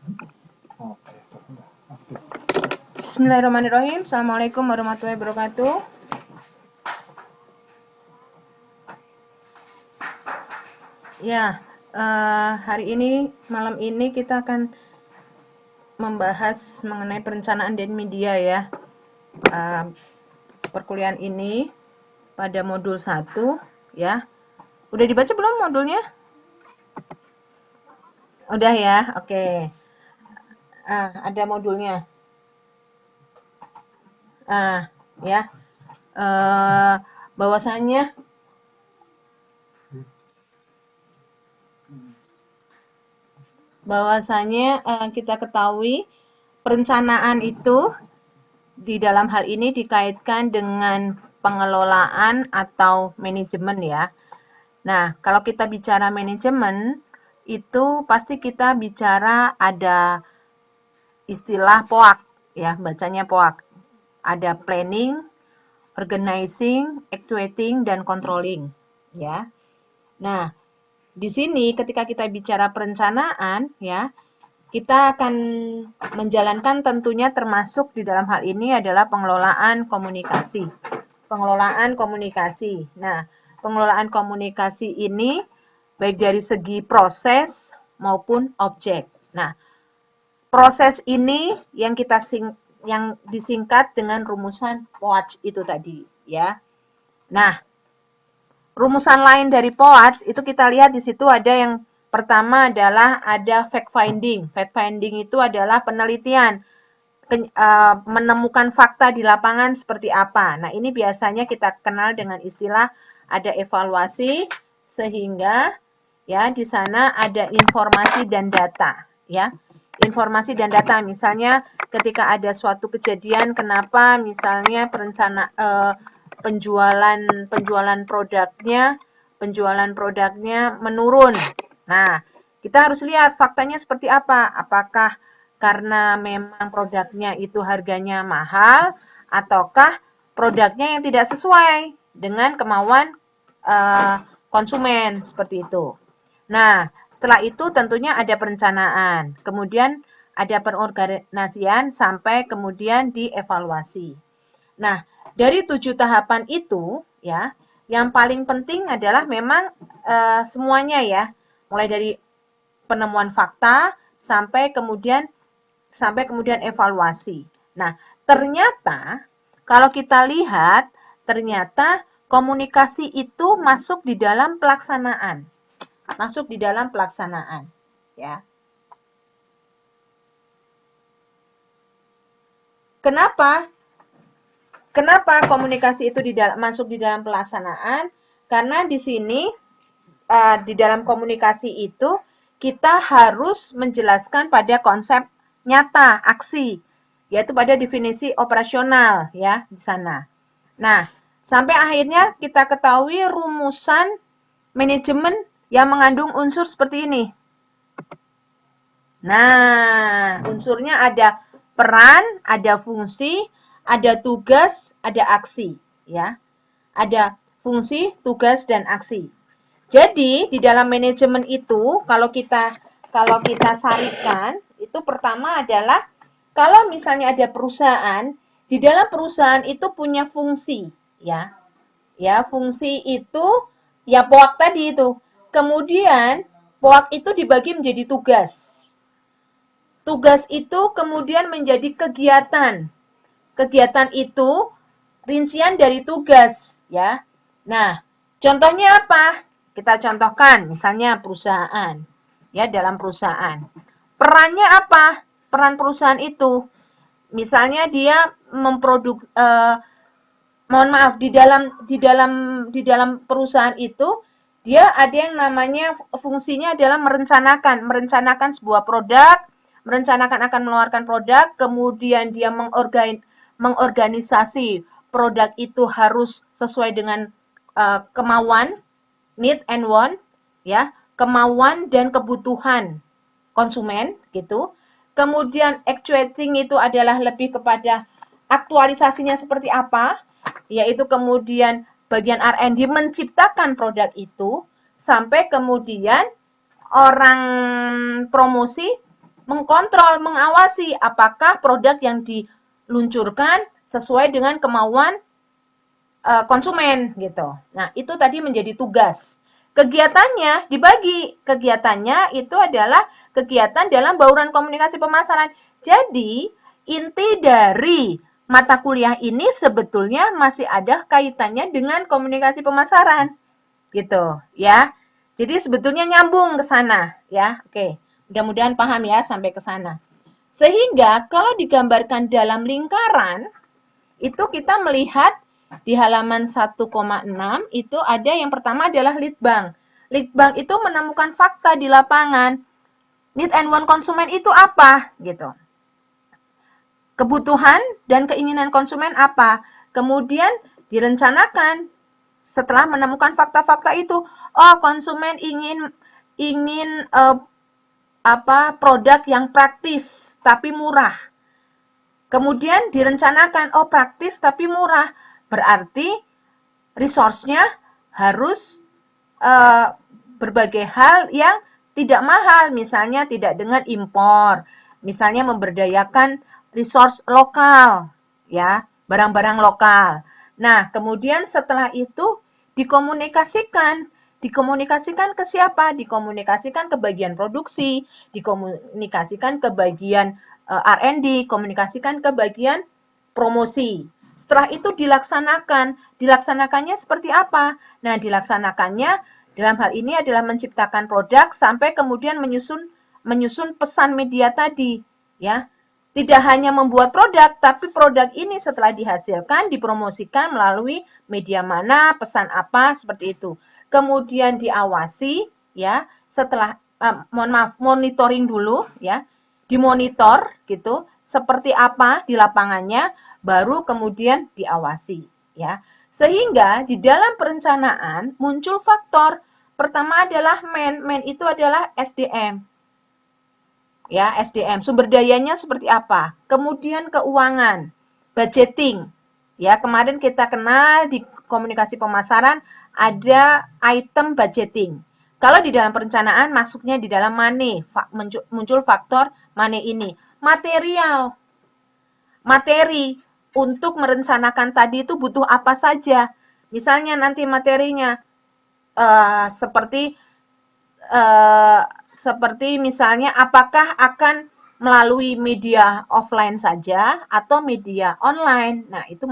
Oke, udah aktif. Bismillahirrahmanirrahim. Assalamualaikum warahmatullahi wabarakatuh. Ya, hari ini, malam ini kita akan membahas mengenai perencanaan dan media ya. Perkuliahan ini pada modul 1 ya. Udah dibaca belum modulnya? Udah ya, oke. Ada modulnya. Ya. Eh, bahwasannya kita ketahui perencanaan itu di dalam hal ini dikaitkan dengan pengelolaan atau manajemen ya. Nah, kalau kita bicara manajemen, itu pasti kita bicara ada istilah POAK ya, bacanya POAK. Ada planning, organizing, actuating, dan controlling ya. Nah, di sini ketika kita bicara perencanaan ya, kita akan menjalankan tentunya termasuk di dalam hal ini adalah pengelolaan komunikasi. Pengelolaan komunikasi. Nah, pengelolaan komunikasi ini baik dari segi proses maupun objek. Nah, proses ini yang yang disingkat dengan rumusan POAC itu tadi, ya. Nah, rumusan lain dari POAC itu kita lihat di situ ada yang pertama adalah ada fact finding. Fact finding itu adalah penelitian menemukan fakta di lapangan seperti apa. Nah, ini biasanya kita kenal dengan istilah ada evaluasi sehingga ya di sana ada informasi dan data ya. Informasi dan data misalnya ketika ada suatu kejadian kenapa misalnya penjualan produknya menurun. Nah, kita harus lihat faktanya seperti apa. Apakah karena memang produknya itu harganya mahal ataukah produknya yang tidak sesuai dengan kemauan konsumen seperti itu. Nah, setelah itu tentunya ada perencanaan, kemudian ada pengorganisasian sampai kemudian dievaluasi. Nah, dari 7 tahapan itu ya, yang paling penting adalah memang semuanya ya, mulai dari penemuan fakta sampai kemudian evaluasi. Nah, ternyata kalau kita lihat, ternyata komunikasi itu masuk di dalam pelaksanaan. Masuk di dalam pelaksanaan, ya. Kenapa? Kenapa komunikasi itu masuk di dalam pelaksanaan? Karena di sini di dalam komunikasi itu kita harus menjelaskan pada konsep nyata, aksi, yaitu pada definisi operasional ya di sana. Nah, sampai akhirnya kita ketahui rumusan manajemen yang mengandung unsur seperti ini. Nah, unsurnya ada peran, ada fungsi, ada tugas, ada aksi, ya. Ada fungsi, tugas, dan aksi. Jadi, di dalam manajemen itu kalau kita sarikan, itu pertama adalah kalau misalnya ada perusahaan, di dalam perusahaan itu punya fungsi, ya. Ya, fungsi itu ya POAK tadi itu. Kemudian POAK itu dibagi menjadi tugas. Tugas itu kemudian menjadi kegiatan. Kegiatan itu rincian dari tugas, ya. Nah, contohnya apa? Kita contohkan, misalnya perusahaan, ya dalam perusahaan. Perannya apa? Peran perusahaan itu, misalnya dia mohon maaf di dalam perusahaan itu dia ada yang namanya fungsinya adalah merencanakan sebuah produk, merencanakan akan mengeluarkan produk, kemudian dia mengorganisasi produk itu harus sesuai dengan kemauan, need and want, ya, kemauan dan kebutuhan konsumen gitu. Kemudian actuating itu adalah lebih kepada aktualisasinya seperti apa, yaitu kemudian bagian R&D menciptakan produk itu sampai kemudian orang promosi mengkontrol, mengawasi apakah produk yang diluncurkan sesuai dengan kemauan konsumen gitu. Nah, itu tadi menjadi tugas. Kegiatannya dibagi. Kegiatannya itu adalah kegiatan dalam bauran komunikasi pemasaran. Jadi, inti dari mata kuliah ini sebetulnya masih ada kaitannya dengan komunikasi pemasaran. Gitu, ya. Jadi sebetulnya nyambung ke sana, ya. Oke. Mudah-mudahan paham ya sampai ke sana. Sehingga kalau digambarkan dalam lingkaran, itu kita melihat di halaman 1,6 itu ada yang pertama adalah lead bank. Lead bank itu menemukan fakta di lapangan. Need and want konsumen itu apa? Gitu. Kebutuhan dan keinginan konsumen apa? Kemudian direncanakan setelah menemukan fakta-fakta itu. Oh, konsumen ingin produk yang praktis tapi murah. Kemudian direncanakan, oh praktis tapi murah. Berarti resource-nya harus berbagai hal yang tidak mahal, misalnya tidak dengan impor, misalnya memberdayakan resource lokal, ya, barang-barang lokal. Nah, kemudian setelah itu dikomunikasikan ke siapa? Dikomunikasikan ke bagian produksi, dikomunikasikan ke bagian R&D, komunikasikan ke bagian promosi. Setelah itu dilaksanakannya seperti apa? Nah, dilaksanakannya dalam hal ini adalah menciptakan produk sampai kemudian menyusun pesan media tadi, ya. Tidak hanya membuat produk, tapi produk ini setelah dihasilkan dipromosikan melalui media mana, pesan apa, seperti itu. Kemudian diawasi, ya. Setelah monitoring dulu, ya. Dimonitor gitu, seperti apa di lapangannya, baru kemudian diawasi, ya. Sehingga di dalam perencanaan muncul faktor. Pertama adalah man itu adalah SDM. Ya, SDM. Sumber dayanya seperti apa? Kemudian keuangan, budgeting. Ya, kemarin kita kenal di komunikasi pemasaran ada item budgeting. Kalau di dalam perencanaan masuknya di dalam money, muncul faktor money ini. Material. Materi untuk merencanakan tadi itu butuh apa saja. Misalnya nanti materinya seperti misalnya apakah akan melalui media offline saja atau media online. Nah, itu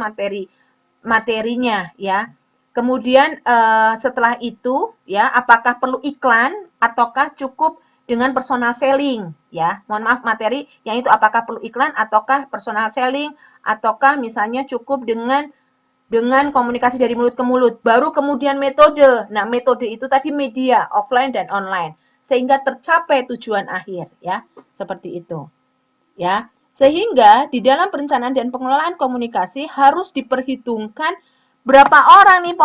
materinya ya. Kemudian setelah itu ya, apakah perlu iklan ataukah cukup dengan personal selling ya. Mohon maaf, materi yang itu apakah perlu iklan ataukah personal selling ataukah misalnya cukup dengan komunikasi dari mulut ke mulut. Baru kemudian metode. Nah, metode itu tadi media offline dan online sehingga tercapai tujuan akhir ya. Seperti itu. Ya. Sehingga di dalam perencanaan dan pengelolaan komunikasi harus diperhitungkan berapa orang nih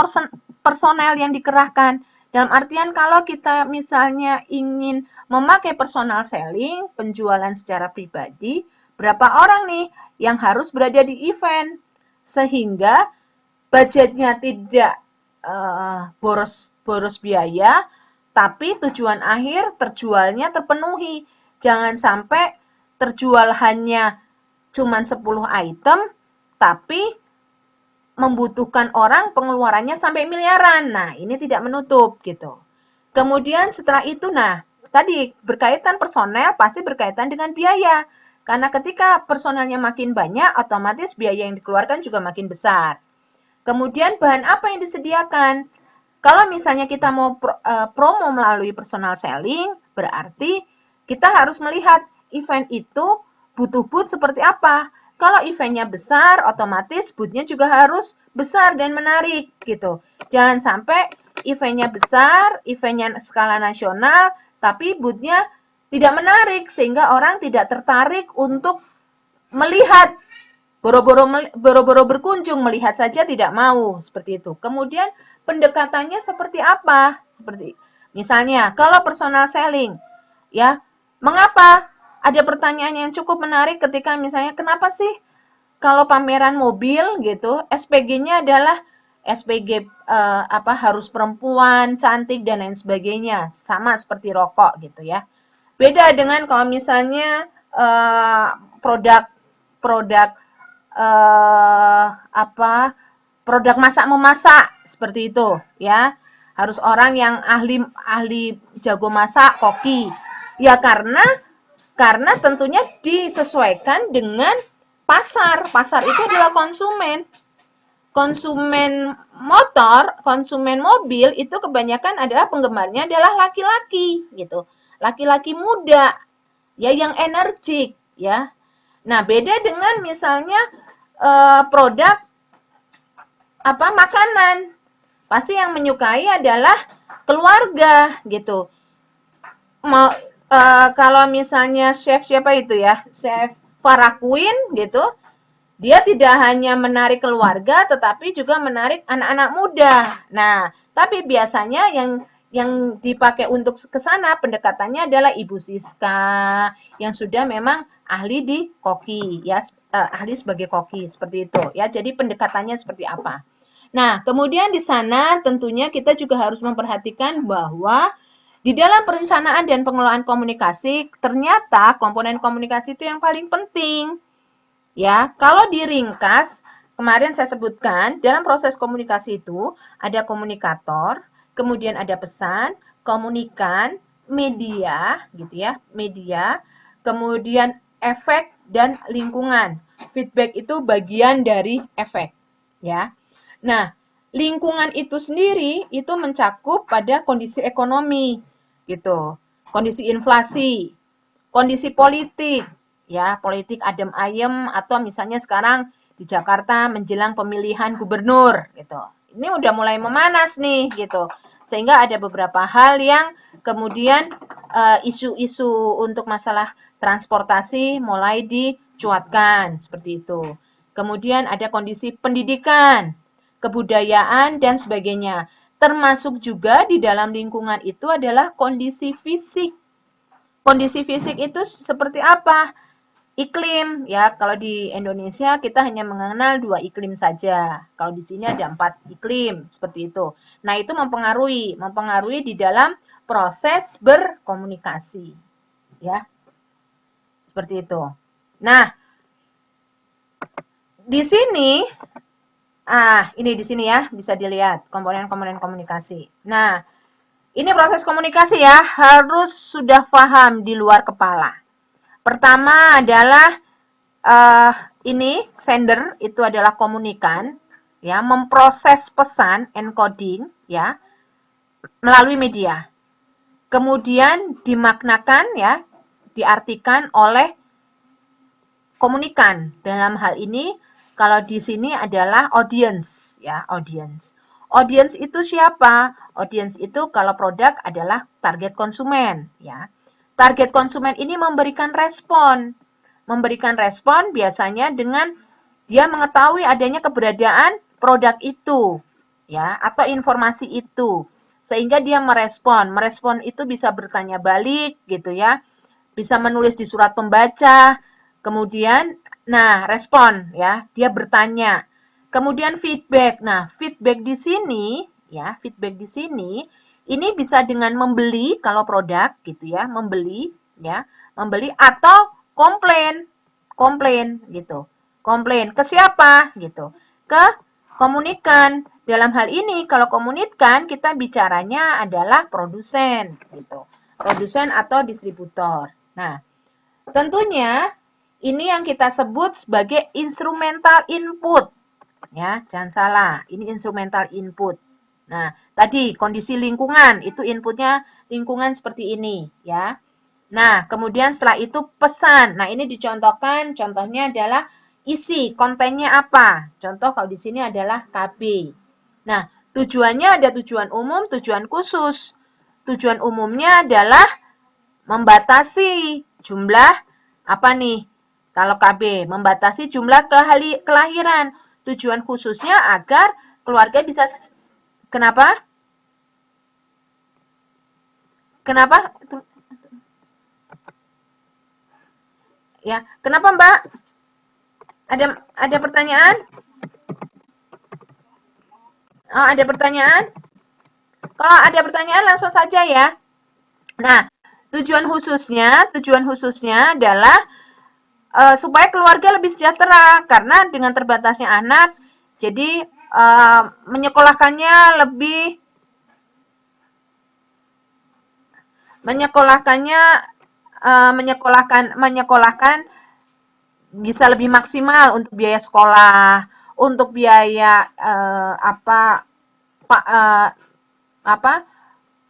personel yang dikerahkan. Dalam artian kalau kita misalnya ingin memakai personal selling, penjualan secara pribadi, berapa orang nih yang harus berada di event sehingga budgetnya tidak boros biaya, tapi tujuan akhir terjualnya terpenuhi. Jangan sampai terjual hanya cuma 10 item, tapi membutuhkan orang pengeluarannya sampai miliaran. Nah, ini tidak menutup gitu. Kemudian setelah itu, nah, tadi berkaitan personel pasti berkaitan dengan biaya. Karena ketika personelnya makin banyak, otomatis biaya yang dikeluarkan juga makin besar. Kemudian bahan apa yang disediakan? Kalau misalnya kita mau promo melalui personal selling, berarti kita harus melihat event itu butuh booth seperti apa. Kalau eventnya besar, otomatis booth-nya juga harus besar dan menarik gitu. Jangan sampai eventnya besar, eventnya skala nasional, tapi booth-nya tidak menarik sehingga orang tidak tertarik untuk melihat. Boro-boro berkunjung, melihat saja tidak mau, seperti itu. Kemudian pendekatannya seperti apa? Seperti misalnya kalau personal selling, ya, mengapa? Ada pertanyaan yang cukup menarik ketika misalnya kenapa sih kalau pameran mobil gitu, SPG-nya adalah SPG harus perempuan, cantik dan lain sebagainya, sama seperti rokok gitu ya. Beda dengan kalau misalnya produk apa produk masak memasak seperti itu ya. Harus orang yang ahli ahli jago masak, koki. Ya karena tentunya disesuaikan dengan pasar. Pasar itu adalah konsumen. Konsumen motor, konsumen mobil itu kebanyakan adalah penggemarnya adalah laki-laki gitu. Laki-laki muda ya yang energik ya. Nah, beda dengan misalnya produk apa makanan. Pasti yang menyukai adalah keluarga gitu. Kalau misalnya chef siapa itu ya? Chef Farah Queen gitu. Dia tidak hanya menarik keluarga tetapi juga menarik anak-anak muda. Nah, tapi biasanya yang dipakai untuk ke sana pendekatannya adalah Ibu Siska yang sudah memang ahli di koki ya, ahli sebagai koki seperti itu ya. Jadi pendekatannya seperti apa? Nah, kemudian di sana tentunya kita juga harus memperhatikan bahwa di dalam perencanaan dan pengelolaan komunikasi ternyata komponen komunikasi itu yang paling penting. Ya, kalau diringkas, kemarin saya sebutkan dalam proses komunikasi itu ada komunikator, kemudian ada pesan, komunikan, media, gitu ya, media, kemudian efek dan lingkungan. Feedback itu bagian dari efek, ya. Nah, lingkungan itu sendiri itu mencakup pada kondisi ekonomi, gitu. Kondisi inflasi, kondisi politik, ya, politik adem ayem atau misalnya sekarang di Jakarta menjelang pemilihan gubernur, gitu. Ini udah mulai memanas nih, gitu. Sehingga ada beberapa hal yang kemudian isu-isu untuk masalah transportasi mulai dicuatkan, seperti itu. Kemudian ada kondisi pendidikan, kebudayaan, dan sebagainya. Termasuk juga di dalam lingkungan itu adalah kondisi fisik. Kondisi fisik itu seperti apa? Iklim, ya kalau di Indonesia kita hanya mengenal 2 iklim saja. Kalau di sini ada 4 iklim, seperti itu. Nah itu mempengaruhi di dalam proses berkomunikasi. Ya, seperti itu. Nah, di sini ini di sini ya, bisa dilihat komponen-komponen komunikasi. Nah, ini proses komunikasi ya, harus sudah paham di luar kepala. Pertama adalah ini sender itu adalah komunikan ya, memproses pesan encoding ya melalui media. Kemudian dimaknakan ya, diartikan oleh komunikan. Dalam hal ini kalau di sini adalah audience ya, audience. Audience itu siapa? Audience itu kalau produk adalah target konsumen ya. Target konsumen ini memberikan respon. Memberikan respon biasanya dengan dia mengetahui adanya keberadaan produk itu ya atau informasi itu. Sehingga dia merespon. Merespon itu bisa bertanya balik gitu ya. Bisa menulis di surat pembaca. Kemudian respon ya, dia bertanya. Kemudian feedback. Nah, feedback di sini ya, feedback di sini ini bisa dengan membeli kalau produk gitu ya, membeli ya, membeli atau komplain. Komplain gitu. Komplain ke siapa gitu? Ke komunikan. Dalam hal ini kalau komunikan kita bicaranya adalah produsen gitu. Produsen atau distributor. Nah, tentunya ini yang kita sebut sebagai instrumental input. Ya, jangan salah, ini instrumental input. Nah, tadi kondisi lingkungan, itu inputnya lingkungan seperti ini, ya. Nah, kemudian setelah itu pesan. Nah, ini dicontohkan, contohnya adalah isi, kontennya apa. Contoh kalau di sini adalah KB. Nah, tujuannya ada tujuan umum, tujuan khusus. Tujuan umumnya adalah membatasi jumlah apa nih? Kalau KB, membatasi jumlah kelahiran. Tujuan khususnya agar keluarga bisa kenapa? Kenapa? Ya, kenapa Mbak? Ada pertanyaan? Oh, ada pertanyaan? Kalau ada pertanyaan langsung saja ya. Nah, Tujuan khususnya adalah supaya keluarga lebih sejahtera, karena dengan terbatasnya anak, jadi menyekolahkannya lebih menyekolahkannya menyekolahkan bisa lebih maksimal untuk biaya sekolah, untuk biaya pa, eh, apa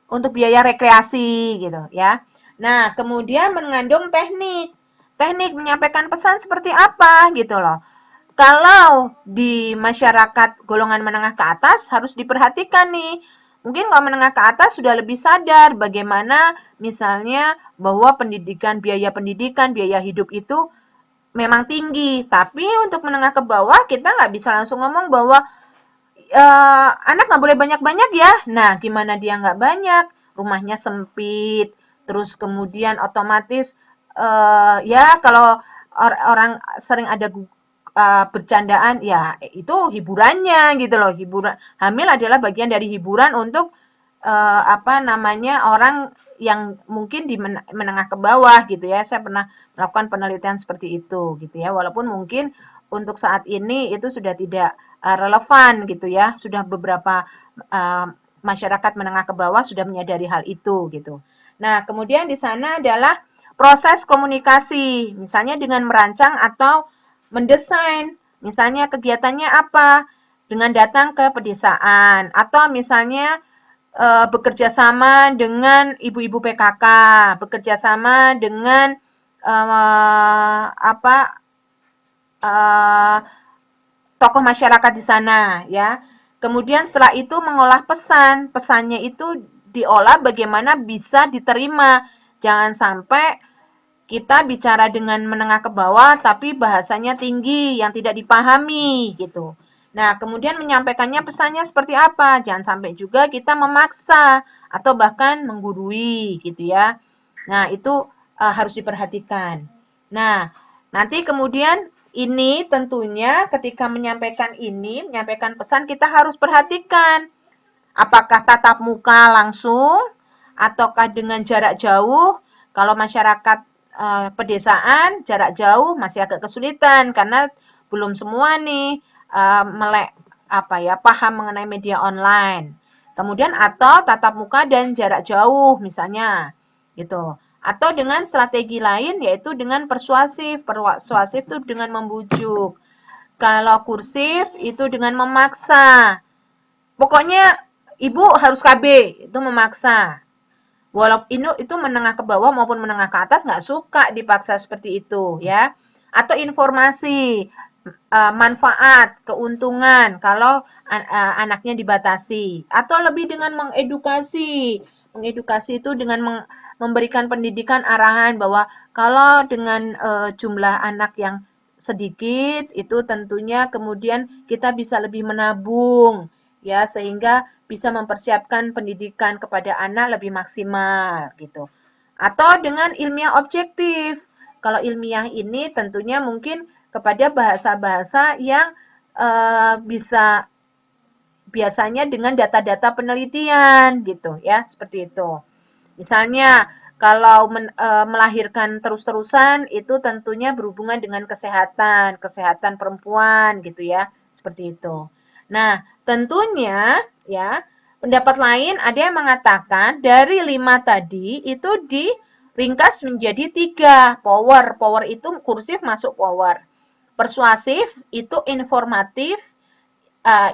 untuk biaya rekreasi gitu ya. Nah, kemudian mengandung teknik. Teknik menyampaikan pesan seperti apa gitu loh. Kalau di masyarakat golongan menengah ke atas harus diperhatikan nih. Mungkin kalau menengah ke atas sudah lebih sadar bagaimana misalnya bahwa pendidikan, biaya hidup itu memang tinggi. Tapi untuk menengah ke bawah kita nggak bisa langsung ngomong bahwa anak nggak boleh banyak-banyak ya. Nah, gimana dia nggak banyak? Rumahnya sempit, terus kemudian otomatis ya kalau orang sering ada bercandaan, ya itu hiburannya gitu loh. Hiburan hamil adalah bagian dari hiburan untuk apa namanya orang yang mungkin di menengah ke bawah gitu ya. Saya pernah melakukan penelitian seperti itu gitu ya. Walaupun mungkin untuk saat ini itu sudah tidak relevan gitu ya. Sudah beberapa masyarakat menengah ke bawah sudah menyadari hal itu gitu. Nah, kemudian di sana adalah proses komunikasi, misalnya dengan merancang atau mendesain, misalnya kegiatannya apa, dengan datang ke pedesaan, atau misalnya bekerja sama dengan ibu-ibu PKK, bekerja sama dengan apa uh, tokoh masyarakat di sana ya. Kemudian setelah itu mengolah pesan, pesannya itu diolah bagaimana bisa diterima. Jangan sampai kita bicara dengan menengah ke bawah tapi bahasanya tinggi yang tidak dipahami gitu. Nah, kemudian menyampaikannya pesannya seperti apa? Jangan sampai juga kita memaksa atau bahkan menggurui gitu ya. Nah, itu harus diperhatikan. Nah, nanti kemudian ini tentunya ketika menyampaikan pesan kita harus perhatikan apakah tatap muka langsung ataukah dengan jarak jauh. Kalau masyarakat pedesaan jarak jauh masih agak kesulitan karena belum semua nih melek paham mengenai media online. Kemudian atau tatap muka dan jarak jauh misalnya gitu. Atau dengan strategi lain yaitu dengan persuasif. Persuasif itu dengan membujuk. Kalau kursif itu dengan memaksa. Pokoknya ibu harus KB, itu memaksa. Walaupun itu menengah ke bawah maupun menengah ke atas nggak suka dipaksa seperti itu ya. Atau informasi, manfaat, keuntungan kalau anaknya dibatasi. Atau lebih dengan mengedukasi. Mengedukasi itu dengan memberikan pendidikan arahan bahwa kalau dengan jumlah anak yang sedikit itu tentunya kemudian kita bisa lebih menabung ya sehingga bisa mempersiapkan pendidikan kepada anak lebih maksimal gitu. Atau dengan ilmiah objektif. Kalau ilmiah ini tentunya mungkin kepada bahasa-bahasa yang bisa biasanya dengan data-data penelitian gitu ya, seperti itu. Misalnya kalau melahirkan terus-terusan itu tentunya berhubungan dengan kesehatan, kesehatan perempuan gitu ya, seperti itu. Nah, tentunya ya, pendapat lain ada yang mengatakan dari 5 tadi itu diringkas menjadi 3. Power, power itu kursif masuk power. Persuasif itu informatif,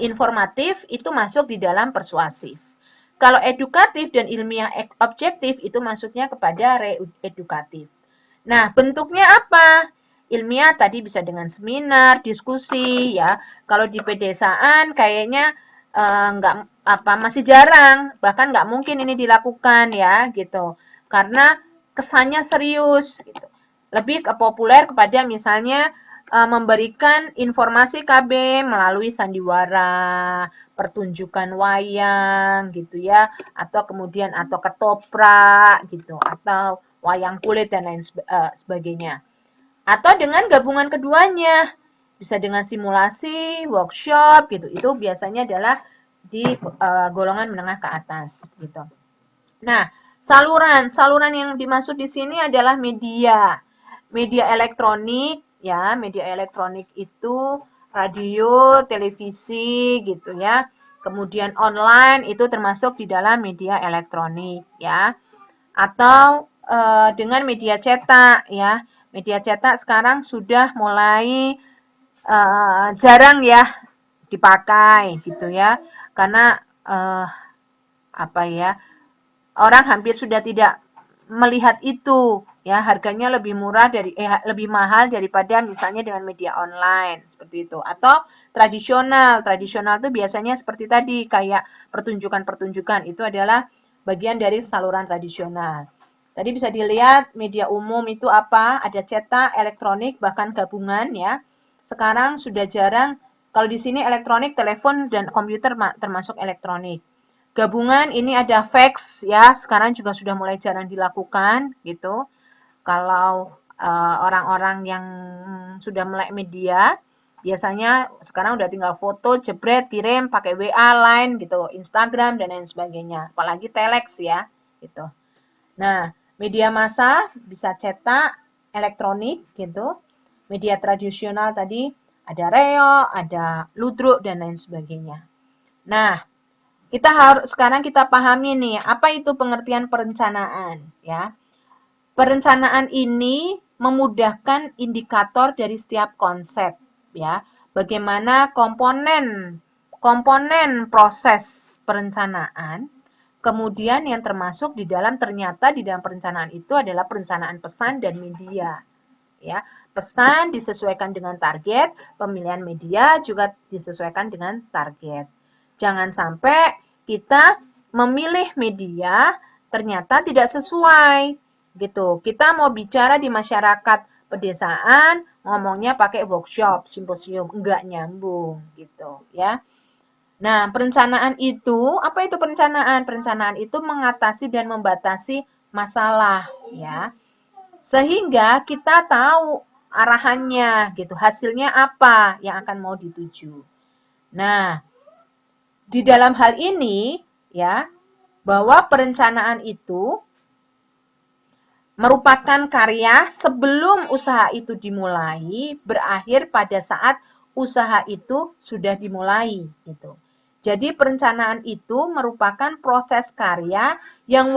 informatif itu masuk di dalam persuasif. Kalau edukatif dan ilmiah objektif itu masuknya kepada re-edukatif. Nah, bentuknya apa? Ilmiah tadi bisa dengan seminar, diskusi ya. Kalau di pedesaan kayaknya nggak masih jarang, bahkan nggak mungkin ini dilakukan ya gitu. Karena kesannya serius gitu. Lebih ke populer kepada misalnya memberikan informasi KB melalui sandiwara, pertunjukan wayang gitu ya, atau kemudian atau ketoprak gitu, atau wayang kulit dan lain sebagainya. Atau dengan gabungan keduanya, bisa dengan simulasi, workshop gitu. Itu biasanya adalah di golongan menengah ke atas gitu. Nah, Saluran yang dimaksud di sini adalah media. Media elektronik, ya, media elektronik itu radio, televisi, gitu ya. Kemudian online itu termasuk di dalam media elektronik, ya. Atau dengan media cetak, ya. Media cetak sekarang sudah mulai jarang ya dipakai, gitu ya. Karena apa ya? Orang hampir sudah tidak melihat itu, ya, harganya lebih murah lebih mahal daripada misalnya dengan media online seperti itu. Atau tradisional itu biasanya seperti tadi kayak pertunjukan itu adalah bagian dari saluran tradisional. Tadi bisa dilihat media umum itu apa, ada cetak, elektronik, bahkan gabungan, ya. Sekarang sudah jarang, kalau di sini elektronik, telepon dan komputer termasuk elektronik. Gabungan ini ada fax, ya, sekarang juga sudah mulai jarang dilakukan gitu. Kalau orang-orang yang sudah melek media, biasanya sekarang udah tinggal foto, jebret, kirim pakai WA, Line gitu, Instagram dan lain sebagainya. Apalagi telex ya, gitu. Nah, media massa bisa cetak, elektronik gitu. Media tradisional tadi ada reog, ada ludruk dan lain sebagainya. Nah, sekarang kita pahami nih, apa itu pengertian perencanaan, ya. Perencanaan ini memudahkan indikator dari setiap konsep, ya. Bagaimana komponen proses perencanaan, kemudian yang termasuk ternyata di dalam perencanaan itu adalah perencanaan pesan dan media, ya. Pesan disesuaikan dengan target, pemilihan media juga disesuaikan dengan target. Jangan sampai kita memilih media ternyata tidak sesuai gitu. Kita mau bicara di masyarakat pedesaan, ngomongnya pakai workshop, simposium, enggak nyambung gitu ya. Nah, perencanaan itu, apa itu perencanaan? Perencanaan itu mengatasi dan membatasi masalah ya. Sehingga kita tahu arahannya gitu, hasilnya apa yang akan mau dituju. Nah, di dalam hal ini ya, bahwa perencanaan itu merupakan karya sebelum usaha itu dimulai, berakhir pada saat usaha itu sudah dimulai gitu. Jadi perencanaan itu merupakan proses karya yang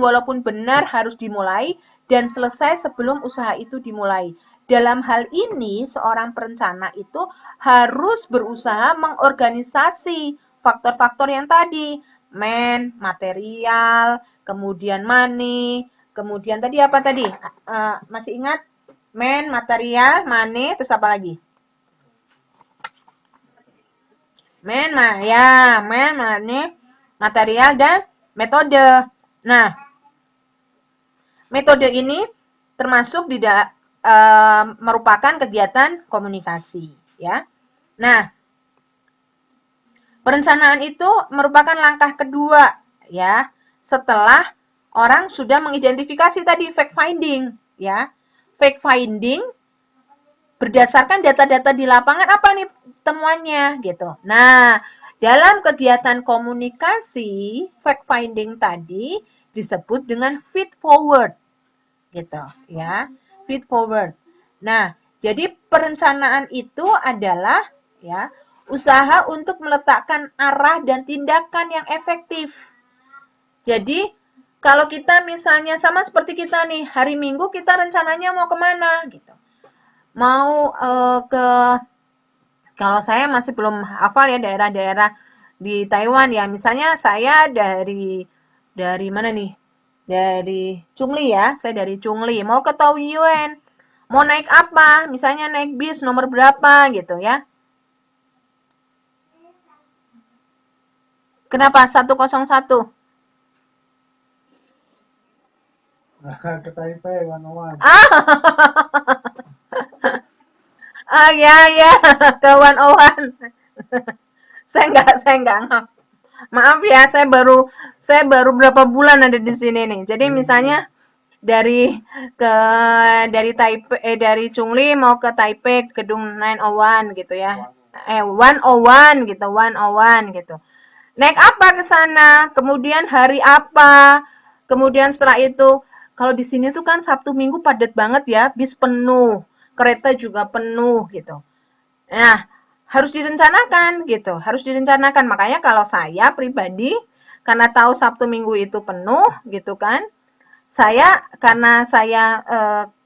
walaupun benar harus dimulai dan selesai sebelum usaha itu dimulai. Dalam hal ini, seorang perencana itu harus berusaha mengorganisasi faktor-faktor yang tadi, material, kemudian money, kemudian tadi apa tadi? Masih ingat? Material, money, terus apa lagi? Money, material, dan metode. Nah, metode ini termasuk merupakan kegiatan komunikasi, ya. Nah, perencanaan itu merupakan langkah kedua, ya, setelah orang sudah mengidentifikasi tadi fact finding, ya. Fact finding berdasarkan data-data di lapangan apa nih temuannya gitu. Nah, dalam kegiatan komunikasi, fact finding tadi disebut dengan feed forward gitu ya. Feed forward. Nah, jadi perencanaan itu adalah ya usaha untuk meletakkan arah dan tindakan yang efektif. Jadi kalau kita misalnya sama seperti kita nih, hari Minggu kita rencananya mau kemana gitu. Mau kalau saya masih belum hafal ya daerah-daerah di Taiwan ya. Misalnya saya dari mana nih? Dari Chungli ya. Saya dari Chungli mau ke Taoyuan. Mau naik apa? Misalnya naik bis nomor berapa gitu ya. Kenapa 101? Ke Taipei 101. Ya ke 101. saya nggak maaf ya, saya baru berapa bulan ada di sini nih. Jadi misalnya dari dari Chungli mau ke Taipei gedung 901 gitu ya. 101 gitu, 101 gitu. Naik apa ke sana? Kemudian hari apa? Kemudian setelah itu, kalau di sini tuh kan Sabtu Minggu padat banget ya, bis penuh, kereta juga penuh gitu. Nah, harus direncanakan gitu, harus direncanakan. Makanya kalau saya pribadi, karena tahu Sabtu Minggu itu penuh gitu kan, karena saya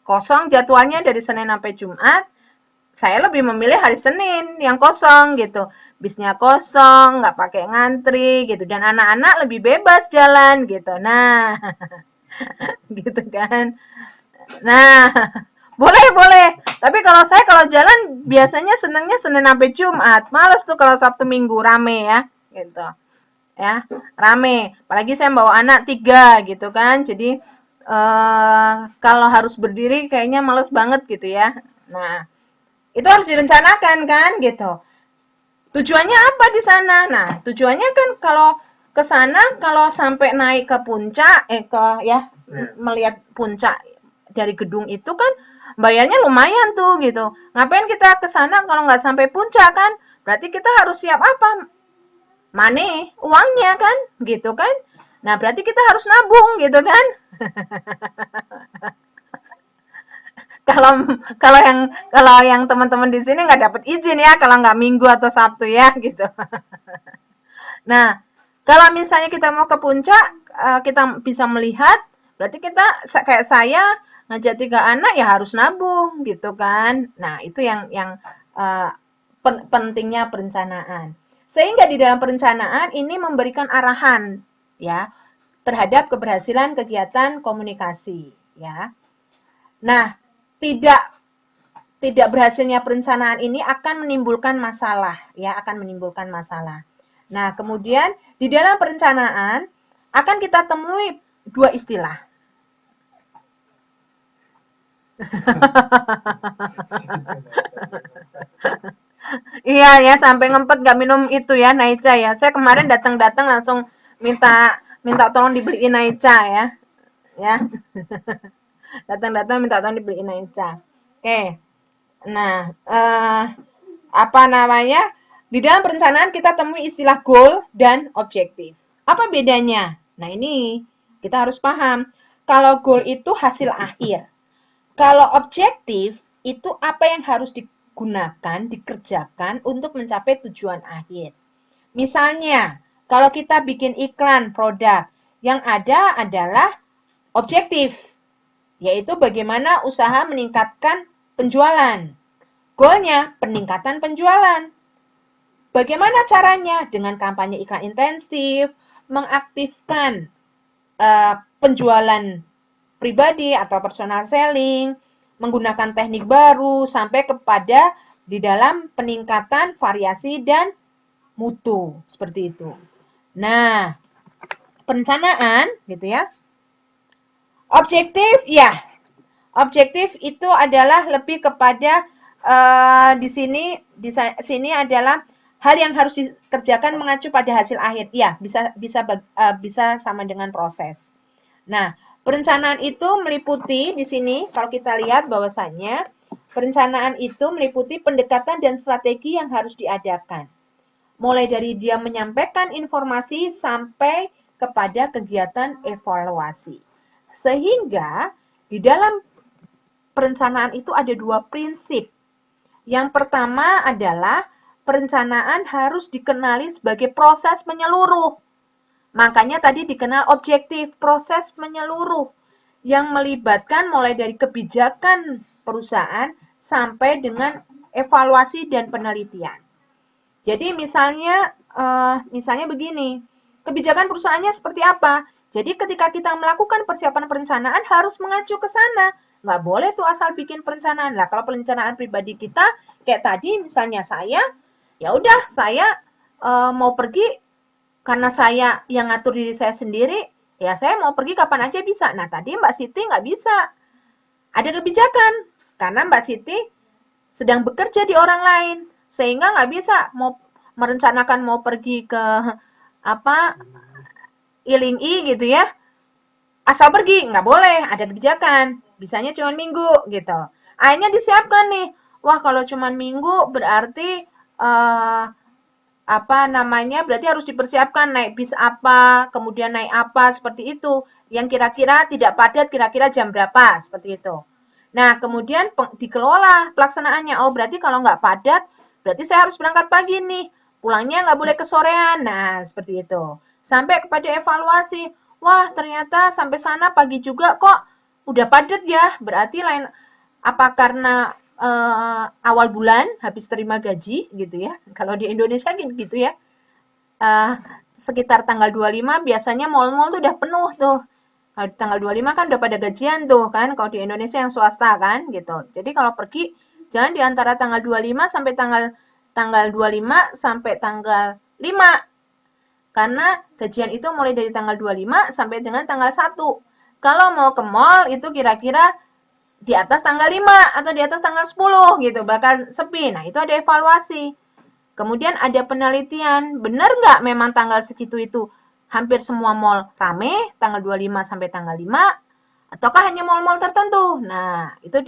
kosong jadwalnya dari Senin sampai Jumat, saya lebih memilih hari Senin yang kosong gitu. Bisnya kosong, nggak pakai ngantri gitu. Dan anak-anak lebih bebas jalan gitu. Nah, gitu kan. Nah, boleh, boleh. Tapi kalau saya kalau jalan biasanya senangnya Senin sampai Jumat. Males tuh kalau Sabtu Minggu rame ya, gitu. Ya, rame. Apalagi saya bawa anak 3 gitu kan. Jadi kalau harus berdiri kayaknya males banget gitu ya. Nah, itu harus direncanakan kan gitu. Tujuannya apa di sana? Nah, tujuannya kan kalau ke sana kalau sampai naik ke puncak melihat puncak dari gedung itu kan bayarnya lumayan tuh gitu. Ngapain kita ke sana kalau nggak sampai puncak kan? Berarti kita harus siap apa? Money, uangnya kan, gitu kan? Nah, berarti kita harus nabung gitu kan? kalau kalau yang teman-teman di sini nggak dapat izin ya kalau nggak Minggu atau Sabtu ya gitu. Nah, kalau misalnya kita mau ke puncak, kita bisa melihat, berarti kita kayak saya ngajak 3 anak ya harus nabung gitu kan. Nah, itu yang uh, pentingnya perencanaan. Sehingga di dalam perencanaan ini memberikan arahan ya terhadap keberhasilan kegiatan komunikasi ya. Nah, tidak tidak berhasilnya perencanaan ini akan menimbulkan masalah ya, akan menimbulkan masalah. Nah, kemudian di dalam perencanaan akan kita temui 2 istilah. Iya ya, sampai ngempet gak minum itu ya, Naicha ya. Saya kemarin datang-datang langsung minta minta tolong dibeliin Naicha ya. Ya. Datang-datang minta tolong dibeliin Naicha. Oke. Nah, apa namanya? Di dalam perencanaan kita temui istilah goal dan objektif. Apa bedanya? Nah, ini kita harus paham. Kalau goal itu hasil akhir. Kalau objektif itu apa yang harus digunakan, dikerjakan untuk mencapai tujuan akhir. Misalnya, kalau kita bikin iklan produk, yang ada adalah objektif, yaitu bagaimana usaha meningkatkan penjualan. Goalnya peningkatan penjualan. Bagaimana caranya? Dengan kampanye iklan intensif, mengaktifkan penjualan pribadi atau personal selling, menggunakan teknik baru, sampai kepada di dalam peningkatan variasi dan mutu. Seperti itu. Nah, perencanaan gitu ya. Objektif, ya. Objektif itu adalah lebih kepada di sini adalah hal yang harus dikerjakan mengacu pada hasil akhir. Ya, bisa sama dengan proses. Nah, perencanaan itu meliputi di sini kalau kita lihat bahwasannya perencanaan itu meliputi pendekatan dan strategi yang harus diadakan. Mulai dari dia menyampaikan informasi sampai kepada kegiatan evaluasi. Sehingga di dalam perencanaan itu ada 2 prinsip. Yang pertama adalah perencanaan harus dikenali sebagai proses menyeluruh. Makanya tadi dikenal objektif, proses menyeluruh yang melibatkan mulai dari kebijakan perusahaan sampai dengan evaluasi dan penelitian. Jadi misalnya begini, kebijakan perusahaannya seperti apa? Jadi ketika kita melakukan persiapan perencanaan harus mengacu ke sana. Nggak boleh tuh asal bikin perencanaan. Lah kalau perencanaan pribadi kita kayak tadi misalnya ya udah saya mau pergi karena saya yang ngatur diri saya sendiri, ya saya mau pergi kapan aja bisa. Nah tadi Mbak Siti nggak bisa. Ada kebijakan karena Mbak Siti sedang bekerja di orang lain sehingga nggak bisa mau merencanakan mau pergi ke apa Iling-i gitu ya asal pergi nggak boleh, ada kebijakan bisanya cuma minggu gitu. Akhirnya disiapkan nih, wah kalau cuma minggu berarti berarti harus dipersiapkan naik bis apa, kemudian naik apa, seperti itu. Yang kira-kira tidak padat, kira-kira jam berapa, seperti itu. Nah, kemudian dikelola pelaksanaannya. Oh, berarti kalau nggak padat, berarti saya harus berangkat pagi nih. Pulangnya nggak boleh kesorean. Nah, seperti itu. Sampai kepada evaluasi. Wah, ternyata sampai sana pagi juga kok udah padat ya. Berarti lain apa karena awal bulan habis terima gaji gitu ya. Kalau di Indonesia gitu ya. Sekitar tanggal 25 biasanya mal-mal tuh udah penuh tuh. Kalau di tanggal 25 kan udah pada gajian tuh kan, kalau di Indonesia yang swasta kan gitu. Jadi kalau pergi jangan di antara tanggal 25 sampai tanggal 25 sampai tanggal 5. Karena gajian itu mulai dari tanggal 25 sampai dengan tanggal 1. Kalau mau ke mall itu kira-kira di atas tanggal 5 atau di atas tanggal 10 gitu, bakal sepi. Nah, itu ada evaluasi. Kemudian ada penelitian, benar nggak memang tanggal segitu itu hampir semua mall rame, tanggal 25 sampai tanggal 5, ataukah hanya mall-mall tertentu? Nah, itu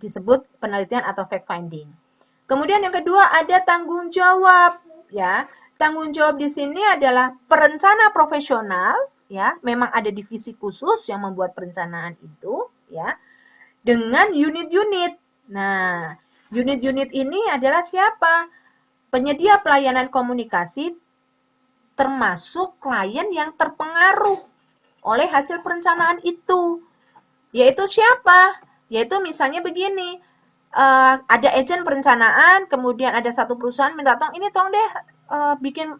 disebut penelitian atau fact finding. Kemudian yang kedua ada tanggung jawab, ya. Tanggung jawab di sini adalah perencana profesional, ya. Memang ada divisi khusus yang membuat perencanaan itu, ya. Dengan unit-unit. Nah, unit-unit ini adalah siapa? Penyedia pelayanan komunikasi termasuk klien yang terpengaruh oleh hasil perencanaan itu. Yaitu siapa? Yaitu misalnya begini, ada agen perencanaan, kemudian ada satu perusahaan minta tolong, ini tolong deh bikin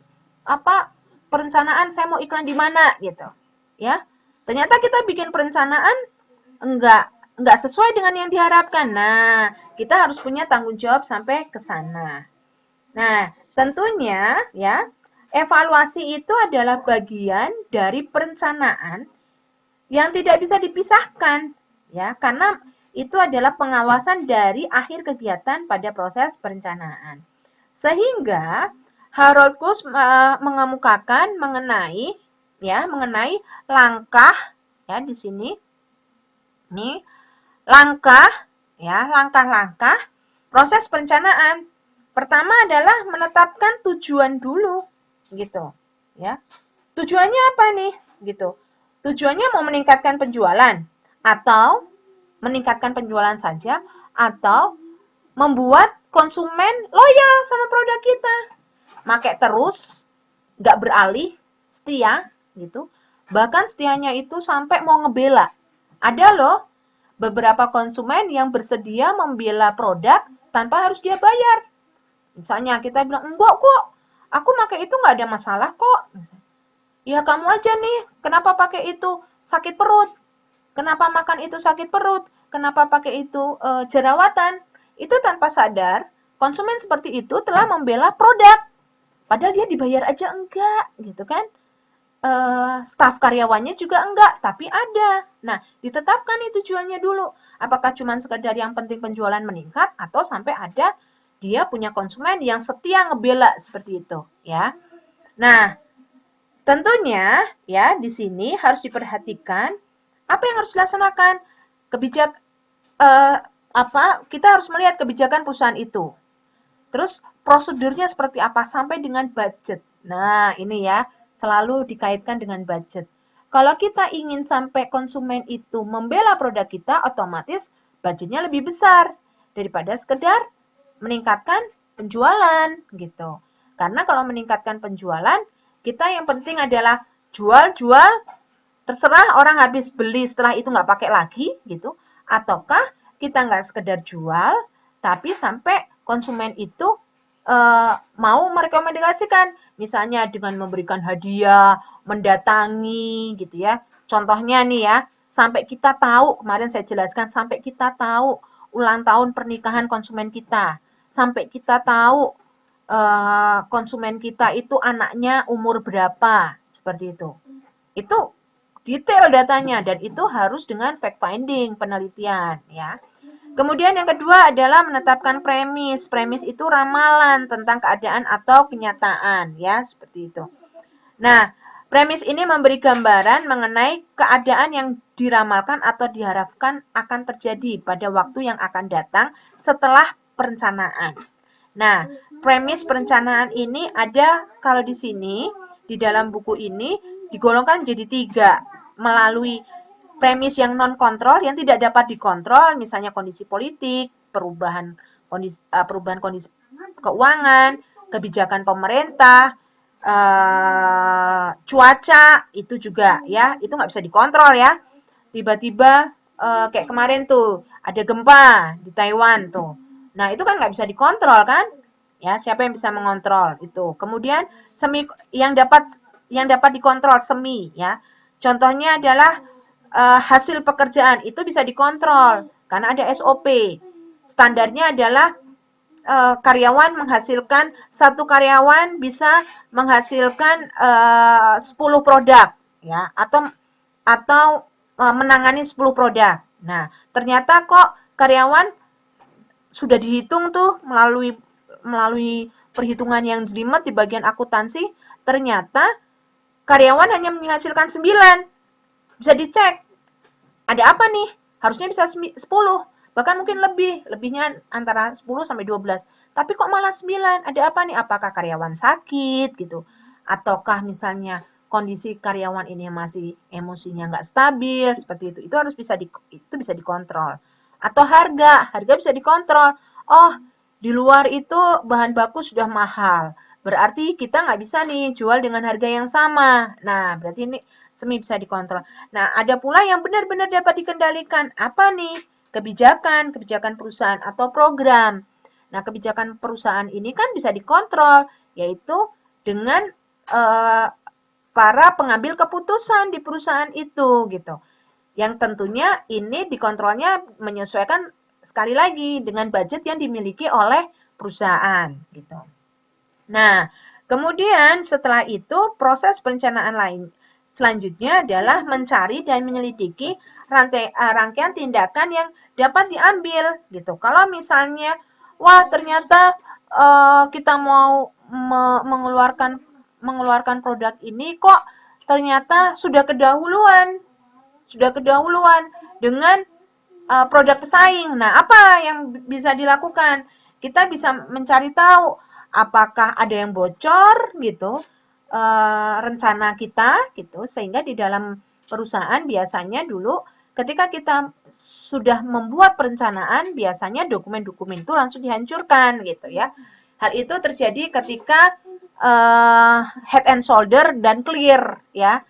perencanaan, saya mau iklan di mana gitu. Ya. Ternyata kita bikin perencanaan enggak sesuai dengan yang diharapkan. Nah, kita harus punya tanggung jawab sampai ke sana. Nah, tentunya ya, evaluasi itu adalah bagian dari perencanaan yang tidak bisa dipisahkan ya, karena itu adalah pengawasan dari akhir kegiatan pada proses perencanaan. Sehingga Harold Kuss mengemukakan mengenai langkah ya di sini. Nih, langkah-langkah proses perencanaan. Pertama adalah menetapkan tujuan dulu, gitu, ya. Tujuannya apa nih, gitu. Tujuannya mau meningkatkan penjualan, atau meningkatkan penjualan saja, atau membuat konsumen loyal sama produk kita. Make terus, nggak beralih, setia, gitu. Bahkan setianya itu sampai mau ngebela. Ada loh beberapa konsumen yang bersedia membela produk tanpa harus dia bayar. Misalnya kita bilang, enggak kok, aku pakai itu nggak ada masalah kok. Ya kamu aja nih, kenapa pakai itu sakit perut? Kenapa makan itu sakit perut? Kenapa pakai itu jerawatan? Itu tanpa sadar, konsumen seperti itu telah membela produk. Padahal dia dibayar aja enggak, gitu kan? Staf karyawannya juga enggak, tapi ada. Nah, ditetapkan nih tujuannya dulu. Apakah cuma sekedar yang penting penjualan meningkat atau sampai ada dia punya konsumen yang setia ngebela seperti itu, ya. Nah, tentunya ya di sini harus diperhatikan apa yang harus dilaksanakan. Kita harus melihat kebijakan perusahaan itu. Terus prosedurnya seperti apa sampai dengan budget. Nah, ini ya, selalu dikaitkan dengan budget. Kalau kita ingin sampai konsumen itu membela produk kita, otomatis budgetnya lebih besar daripada sekedar meningkatkan penjualan gitu. Karena kalau meningkatkan penjualan, kita yang penting adalah jual, terserah orang habis beli setelah itu nggak pakai lagi gitu. Ataukah kita nggak sekedar jual, tapi sampai konsumen itu mau merekomendasikan, misalnya dengan memberikan hadiah, mendatangi gitu ya. Contohnya nih ya, sampai kita tahu, kemarin saya jelaskan, sampai kita tahu ulang tahun pernikahan konsumen kita, sampai kita tahu konsumen kita itu anaknya umur berapa, seperti itu. Itu detail datanya dan itu harus dengan fact finding, penelitian ya. Kemudian yang kedua adalah menetapkan premis. Premis itu ramalan tentang keadaan atau kenyataan, ya, seperti itu. Nah, premis ini memberi gambaran mengenai keadaan yang diramalkan atau diharapkan akan terjadi pada waktu yang akan datang setelah perencanaan. Nah, premis perencanaan ini ada kalau di sini, di dalam buku ini digolongkan jadi 3 melalui premis yang non-kontrol yang tidak dapat dikontrol, misalnya kondisi politik, perubahan kondisi keuangan, kebijakan pemerintah, cuaca itu juga ya, itu nggak bisa dikontrol ya. Tiba-tiba kayak kemarin tuh ada gempa di Taiwan tuh. Nah itu kan nggak bisa dikontrol kan? Ya siapa yang bisa mengontrol itu? Kemudian semi yang dapat dikontrol semi ya. Contohnya adalah hasil pekerjaan itu bisa dikontrol karena ada SOP. Standarnya adalah karyawan menghasilkan satu karyawan bisa menghasilkan 10 produk ya atau menangani 10 produk. Nah, ternyata kok karyawan sudah dihitung tuh melalui perhitungan yang jelimet di bagian akuntansi, ternyata karyawan hanya menghasilkan 9. Bisa dicek. Ada apa nih? Harusnya bisa 10. Bahkan mungkin lebihnya antara 10 sampai 12. Tapi kok malah 9? Ada apa nih? Apakah karyawan sakit gitu? Ataukah misalnya kondisi karyawan ini masih emosinya nggak stabil seperti itu harus bisa dikontrol. Atau harga bisa dikontrol. Oh, di luar itu bahan baku sudah mahal, berarti kita nggak bisa nih jual dengan harga yang sama. Nah, berarti ini semi bisa dikontrol. Nah, ada pula yang benar-benar dapat dikendalikan. Apa nih? Kebijakan perusahaan atau program. Nah, kebijakan perusahaan ini kan bisa dikontrol, yaitu dengan para pengambil keputusan di perusahaan itu gitu. Yang tentunya ini dikontrolnya menyesuaikan sekali lagi dengan budget yang dimiliki oleh perusahaan gitu. Nah, kemudian setelah itu proses perencanaan lain selanjutnya adalah mencari dan menyelidiki rangkaian tindakan yang dapat diambil gitu. Kalau misalnya wah ternyata kita mau mengeluarkan produk ini kok ternyata sudah kedahuluan dengan produk pesaing. Nah, apa yang bisa dilakukan? Kita bisa mencari tahu apakah ada yang bocor gitu rencana kita gitu, sehingga di dalam perusahaan biasanya dulu ketika kita sudah membuat perencanaan biasanya dokumen-dokumen itu langsung dihancurkan gitu ya. Hal itu terjadi ketika head and shoulder dan clear ya.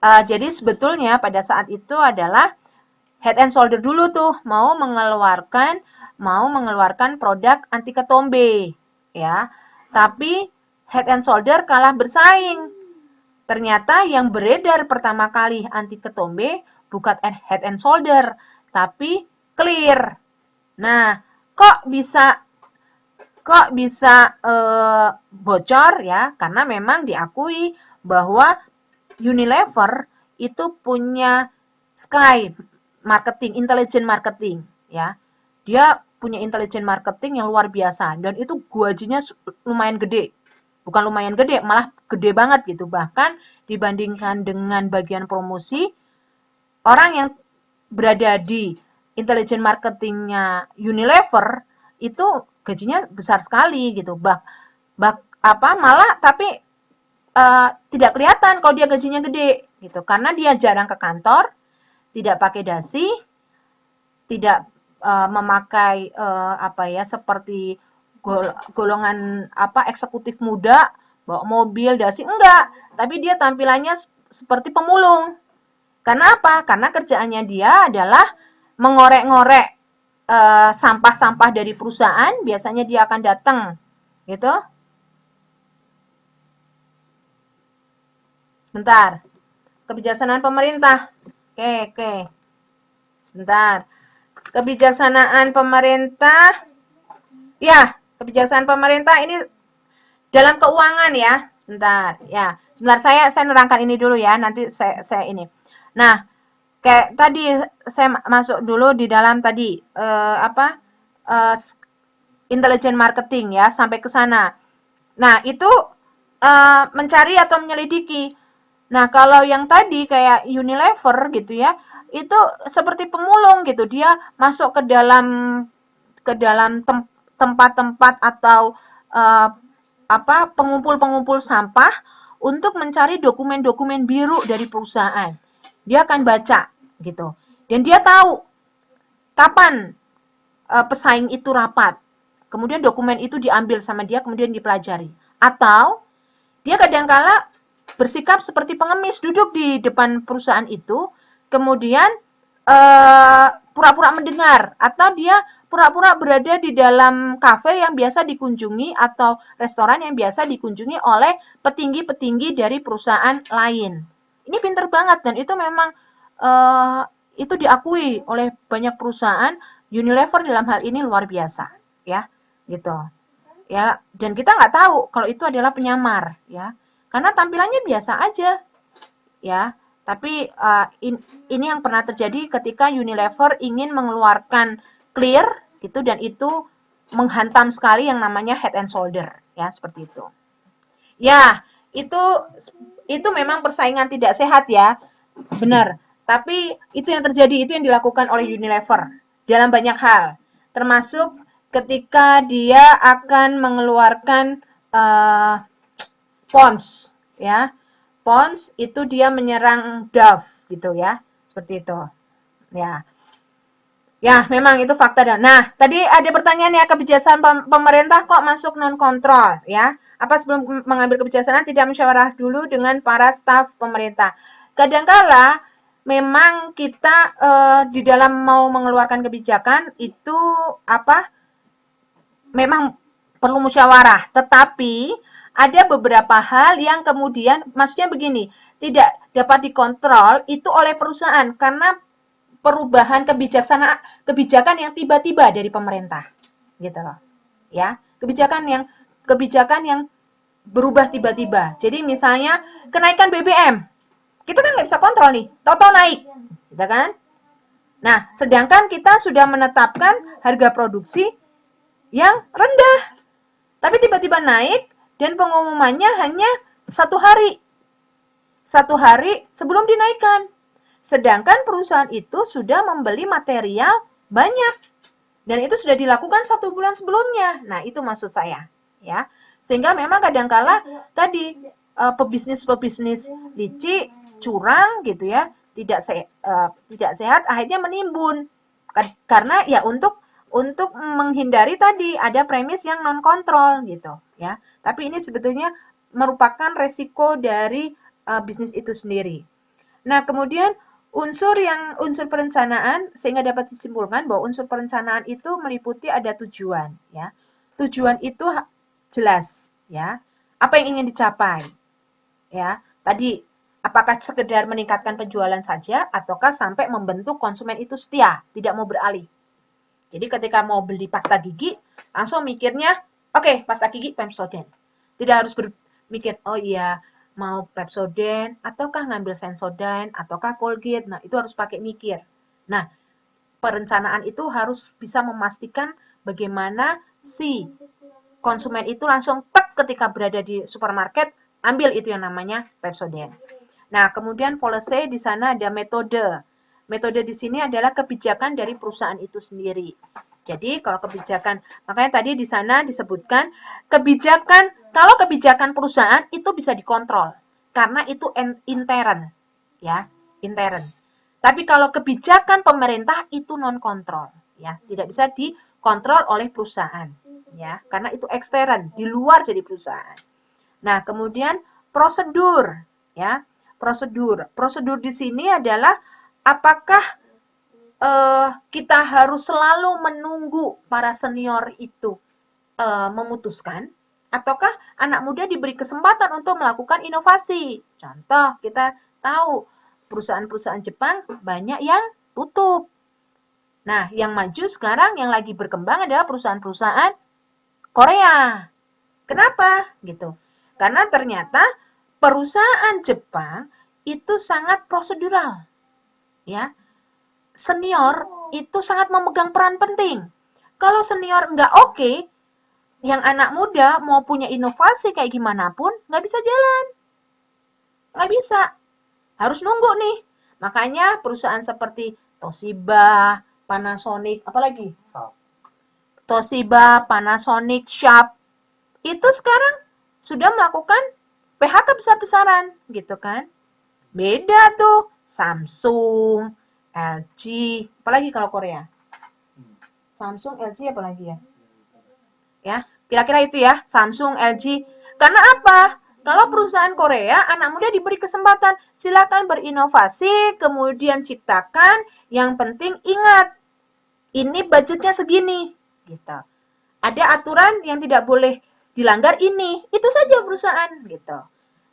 Jadi sebetulnya pada saat itu adalah head and shoulder dulu tuh mau mengeluarkan produk anti ketombe ya. Tapi head and shoulder kalah bersaing. Ternyata yang beredar pertama kali anti ketombe bukan head and shoulder, tapi clear. Nah, kok bisa bocor ya? Karena memang diakui bahwa Unilever itu punya Sky marketing, intelligent marketing ya. Dia punya intelligent marketing yang luar biasa dan itu gajinya lumayan gede. Bukan lumayan gede, malah gede banget gitu. Bahkan dibandingkan dengan bagian promosi, orang yang berada di intelligent marketingnya Unilever itu gajinya besar sekali gitu. Malah tapi tidak kelihatan kalau dia gajinya gede gitu karena dia jarang ke kantor, tidak pakai dasi, tidak memakai seperti golongan eksekutif muda bawa mobil dasi enggak, tapi dia tampilannya seperti pemulung. Karena apa? Karena kerjaannya dia adalah mengorek-ngorek sampah-sampah dari perusahaan, biasanya dia akan datang gitu. Sebentar. Kebijaksanaan pemerintah. Oke. Sebentar. Kebijaksanaan pemerintah. Ya, kebijaksanaan pemerintah ini dalam keuangan ya. Sebentar. Ya, sebentar saya nerangkan ini dulu ya. Nanti saya ini. Nah, kayak tadi saya masuk dulu di dalam tadi intelligent marketing ya, sampai ke sana. Nah, itu mencari atau menyelidiki. Nah, kalau yang tadi kayak Unilever gitu ya, itu seperti pemulung gitu. Dia masuk ke dalam tempat-tempat atau pengumpul-pengumpul sampah untuk mencari dokumen-dokumen biru dari perusahaan. Dia akan baca gitu. Dan dia tahu kapan pesaing itu rapat. Kemudian dokumen itu diambil sama dia, kemudian dipelajari. Atau dia kadangkala bersikap seperti pengemis, duduk di depan perusahaan itu, kemudian pura-pura mendengar, atau dia pura-pura berada di dalam kafe yang biasa dikunjungi atau restoran yang biasa dikunjungi oleh petinggi-petinggi dari perusahaan lain. Ini pinter banget dan itu memang itu diakui oleh banyak perusahaan. Unilever dalam hal ini luar biasa, ya, gitu, ya. Dan kita nggak tahu kalau itu adalah penyamar, ya, karena tampilannya biasa aja, ya. Tapi ini yang pernah terjadi ketika Unilever ingin mengeluarkan Clear, gitu, dan itu menghantam sekali yang namanya Head and Shoulder, ya, seperti itu. Ya, itu memang persaingan tidak sehat, ya, benar. Tapi itu yang terjadi, itu yang dilakukan oleh Unilever dalam banyak hal, termasuk ketika dia akan mengeluarkan Pond's, ya. Pond's itu dia menyerang Dove, gitu ya, seperti itu, ya. Ya, memang itu fakta. Nah, tadi ada pertanyaan ya, kebijakan pemerintah kok masuk non-kontrol, ya. Apa sebelum mengambil kebijakan tidak musyawarah dulu dengan para staf pemerintah? Kadangkala memang kita di dalam mau mengeluarkan kebijakan itu memang perlu musyawarah, tetapi ada beberapa hal yang kemudian maksudnya begini, tidak dapat dikontrol itu oleh perusahaan karena perubahan kebijakan yang tiba-tiba dari pemerintah, gitu loh, ya. Kebijakan yang berubah tiba-tiba. Jadi misalnya kenaikan BBM, kita kan nggak bisa kontrol nih, tahu-tahu naik, gitu kan? Nah, sedangkan kita sudah menetapkan harga produksi yang rendah, tapi tiba-tiba naik dan pengumumannya hanya 1 hari sebelum dinaikkan. Sedangkan perusahaan itu sudah membeli material banyak dan itu sudah dilakukan 1 bulan sebelumnya. Nah, itu maksud saya, ya. Sehingga memang kadangkala tadi pebisnis-pebisnis licik, curang gitu ya, tidak sehat akhirnya menimbun. Karena ya untuk menghindari tadi ada premis yang non kontrol gitu, ya. Tapi ini sebetulnya merupakan resiko dari bisnis itu sendiri. Nah, kemudian unsur perencanaan sehingga dapat disimpulkan bahwa unsur perencanaan itu meliputi ada tujuan, ya. Tujuan itu jelas, ya. Apa yang ingin dicapai, ya. Tadi apakah sekedar meningkatkan penjualan saja ataukah sampai membentuk konsumen itu setia, tidak mau beralih. Jadi ketika mau beli pasta gigi, langsung mikirnya, oke, pasta gigi Pepsodent. Tidak harus berpikir, oh iya, mau Pepsodent, ataukah ngambil Sensodyne, ataukah Colgate. Nah, itu harus pakai mikir. Nah, perencanaan itu harus bisa memastikan bagaimana si konsumen itu langsung ketika berada di supermarket, ambil itu yang namanya Pepsodent. Nah, kemudian policy di sana ada metode. Metode di sini adalah kebijakan dari perusahaan itu sendiri. Jadi kalau kebijakan, makanya tadi di sana disebutkan kalau kebijakan perusahaan itu bisa dikontrol karena itu intern, ya, intern. Tapi kalau kebijakan pemerintah itu non kontrol, ya, tidak bisa dikontrol oleh perusahaan, ya, karena itu ekstern, di luar dari perusahaan. Nah, kemudian prosedur, ya, prosedur di sini adalah apakah kita harus selalu menunggu para senior itu memutuskan, ataukah anak muda diberi kesempatan untuk melakukan inovasi. Contoh, kita tahu perusahaan-perusahaan Jepang banyak yang tutup. Nah, yang maju sekarang yang lagi berkembang adalah perusahaan-perusahaan Korea. Kenapa? Gitu. Karena ternyata perusahaan Jepang itu sangat prosedural, ya. Senior itu sangat memegang peran penting. Kalau senior nggak oke, yang anak muda mau punya inovasi kayak gimana pun nggak bisa jalan. Nggak bisa. Harus nunggu nih. Makanya perusahaan seperti Toshiba, Panasonic, apalagi? Toshiba, Panasonic, Sharp, itu sekarang sudah melakukan PHK besar-besaran, gitu kan. Beda tuh Samsung, LG, apalagi kalau Korea. Samsung, LG, apalagi ya? Ya, kira-kira itu ya, Samsung, LG. Karena apa? Kalau perusahaan Korea, anak muda diberi kesempatan, silakan berinovasi, kemudian ciptakan, yang penting ingat, ini budgetnya segini, gitu. Ada aturan yang tidak boleh dilanggar ini, itu saja perusahaan, gitu.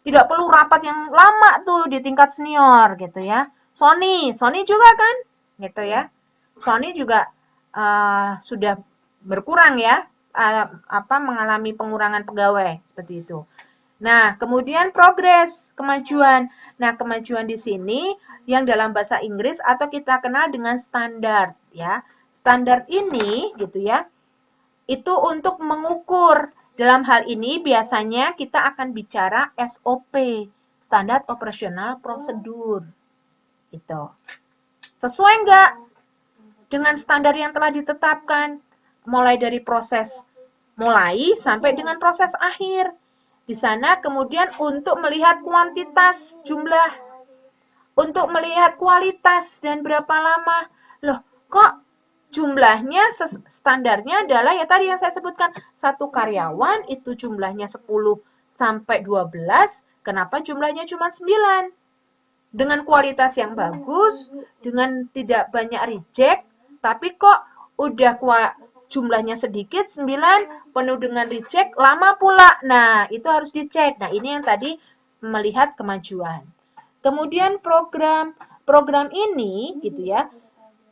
Tidak perlu rapat yang lama tuh di tingkat senior, gitu ya. Sony juga kan, gitu ya. Sony juga sudah berkurang ya, mengalami pengurangan pegawai seperti itu. Nah, kemudian progres, kemajuan. Nah, kemajuan di sini yang dalam bahasa Inggris atau kita kenal dengan standar ya. Standar ini gitu ya, itu untuk mengukur. Dalam hal ini biasanya kita akan bicara SOP, standar operasional prosedur. Gitu. Sesuai enggak dengan standar yang telah ditetapkan? Mulai dari proses mulai sampai dengan proses akhir. Di sana kemudian untuk melihat kuantitas jumlah, untuk melihat kualitas dan berapa lama. Loh, kok jumlahnya standarnya adalah ya tadi yang saya sebutkan, satu karyawan itu jumlahnya 10 sampai 12, kenapa jumlahnya cuma 9? Dengan kualitas yang bagus, dengan tidak banyak reject, tapi kok udah jumlahnya sedikit, 9, penuh dengan reject, lama pula. Nah, itu harus dicek. Nah, ini yang tadi melihat kemajuan. Kemudian program ini gitu ya,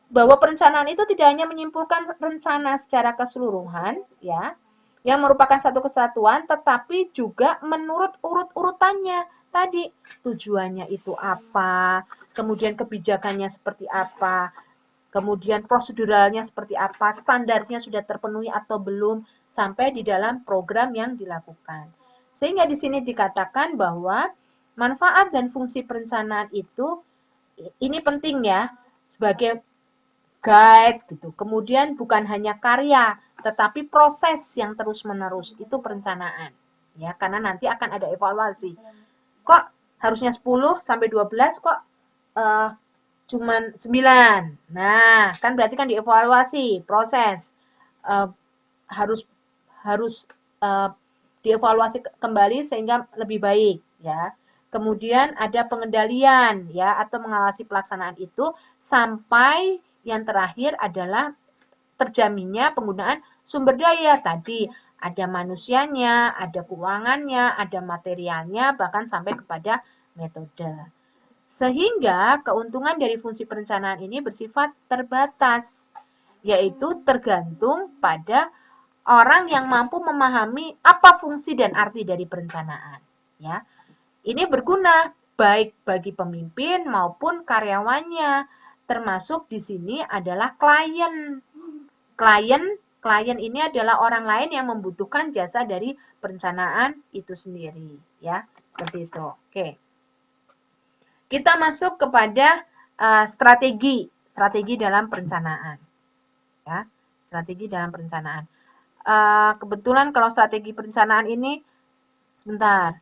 bahwa perencanaan itu tidak hanya menyimpulkan rencana secara keseluruhan ya, yang merupakan satu kesatuan, tetapi juga menurut urut-urutannya. Tadi tujuannya itu apa, kemudian kebijakannya seperti apa, kemudian proseduralnya seperti apa, standarnya sudah terpenuhi atau belum, sampai di dalam program yang dilakukan. Sehingga di sini dikatakan bahwa manfaat dan fungsi perencanaan itu, ini penting ya, sebagai guide gitu. Kemudian bukan hanya karya, tetapi proses yang terus-menerus, itu perencanaan. Ya, karena nanti akan ada evaluasi. Kok harusnya 10 sampai 12 kok cuman 9. Nah, kan berarti kan dievaluasi, proses. Harus dievaluasi kembali sehingga lebih baik ya. Kemudian ada pengendalian ya atau mengawasi pelaksanaan itu sampai yang terakhir adalah terjaminnya penggunaan sumber daya tadi. Ada manusianya, ada keuangannya, ada materialnya, bahkan sampai kepada metode. Sehingga keuntungan dari fungsi perencanaan ini bersifat terbatas, yaitu tergantung pada orang yang mampu memahami apa fungsi dan arti dari perencanaan. Ya, ini berguna baik bagi pemimpin maupun karyawannya, termasuk di sini adalah klien. Klien ini adalah orang lain yang membutuhkan jasa dari perencanaan itu sendiri, ya, seperti itu. Oke. Kita masuk kepada strategi dalam perencanaan. Ya, strategi dalam perencanaan. Kebetulan kalau strategi perencanaan ini, sebentar,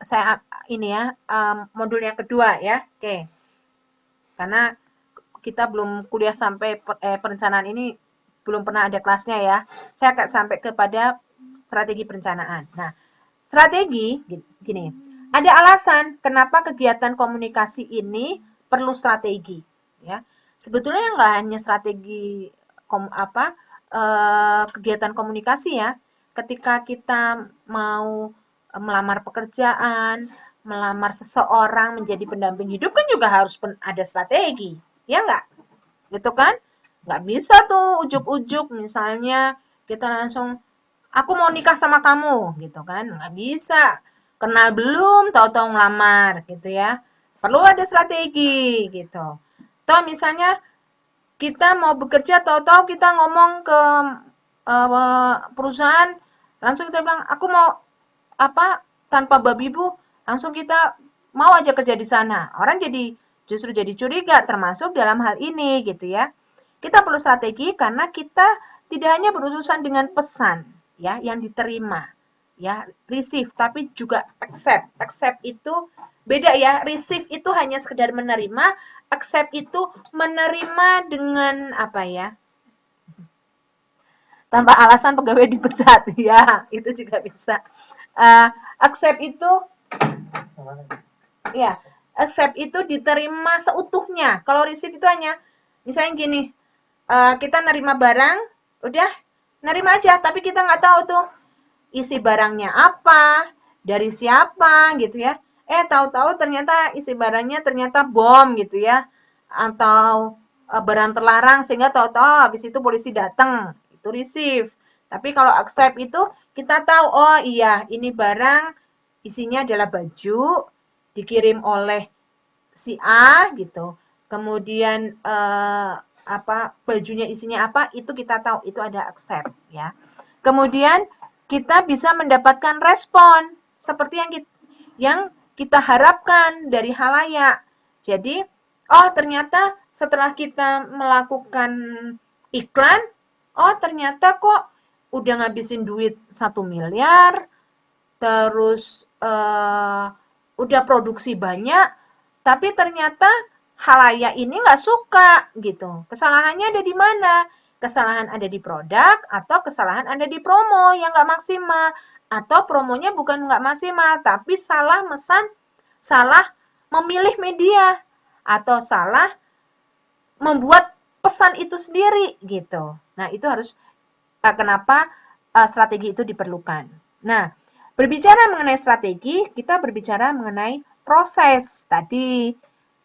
saya ini ya modul yang kedua ya, oke. Karena kita belum kuliah sampai perencanaan ini belum pernah ada kelasnya ya. Saya akan sampai kepada strategi perencanaan. Nah, strategi gini. Ada alasan kenapa kegiatan komunikasi ini perlu strategi, ya. Sebetulnya nggak hanya strategi kegiatan komunikasi ya. Ketika kita mau melamar pekerjaan, melamar seseorang menjadi pendamping hidup kan juga harus ada strategi, ya nggak? Gitu kan? Nggak bisa tuh ujuk-ujuk misalnya kita langsung, aku mau nikah sama kamu, gitu kan? Nggak bisa. Kenal belum, tahu-tahu ngelamar gitu ya. Perlu ada strategi gitu. Atau misalnya kita mau bekerja, tahu-tahu kita ngomong ke perusahaan, langsung kita bilang, aku mau tanpa babi bu, langsung kita mau aja kerja di sana. Orang justru jadi curiga, termasuk dalam hal ini gitu ya. Kita perlu strategi karena kita tidak hanya berurusan dengan pesan ya yang diterima ya, receive, tapi juga accept. Accept itu beda ya. Receive itu hanya sekedar menerima, accept itu menerima dengan apa ya? Tanpa alasan pegawai dipecat ya, itu juga bisa. Accept itu ya, accept itu diterima seutuhnya. Kalau receive itu hanya misalnya gini, kita nerima barang, udah nerima aja, tapi kita nggak tahu tuh isi barangnya apa, dari siapa gitu ya. Tahu-tahu ternyata isi barangnya ternyata bom gitu ya, atau barang terlarang sehingga tahu-tahu habis itu polisi datang, itu receive. Tapi kalau accept itu kita tahu, oh iya ini barang isinya adalah baju dikirim oleh si A gitu. Kemudian bajunya isinya apa itu kita tahu, itu ada accept ya. Kemudian kita bisa mendapatkan respon seperti yang kita harapkan dari halayak. Jadi, oh ternyata setelah kita melakukan iklan, oh ternyata kok udah ngabisin duit 1 miliar, terus udah produksi banyak, tapi ternyata halayak ini nggak suka gitu. Kesalahannya ada di mana? Kesalahan ada di produk atau kesalahan ada di promo yang nggak maksimal. Atau promonya bukan nggak maksimal, tapi salah mesan, salah memilih media, atau salah membuat pesan itu sendiri gitu. Nah itu harus kenapa strategi itu diperlukan. Nah berbicara mengenai strategi, kita berbicara mengenai proses tadi.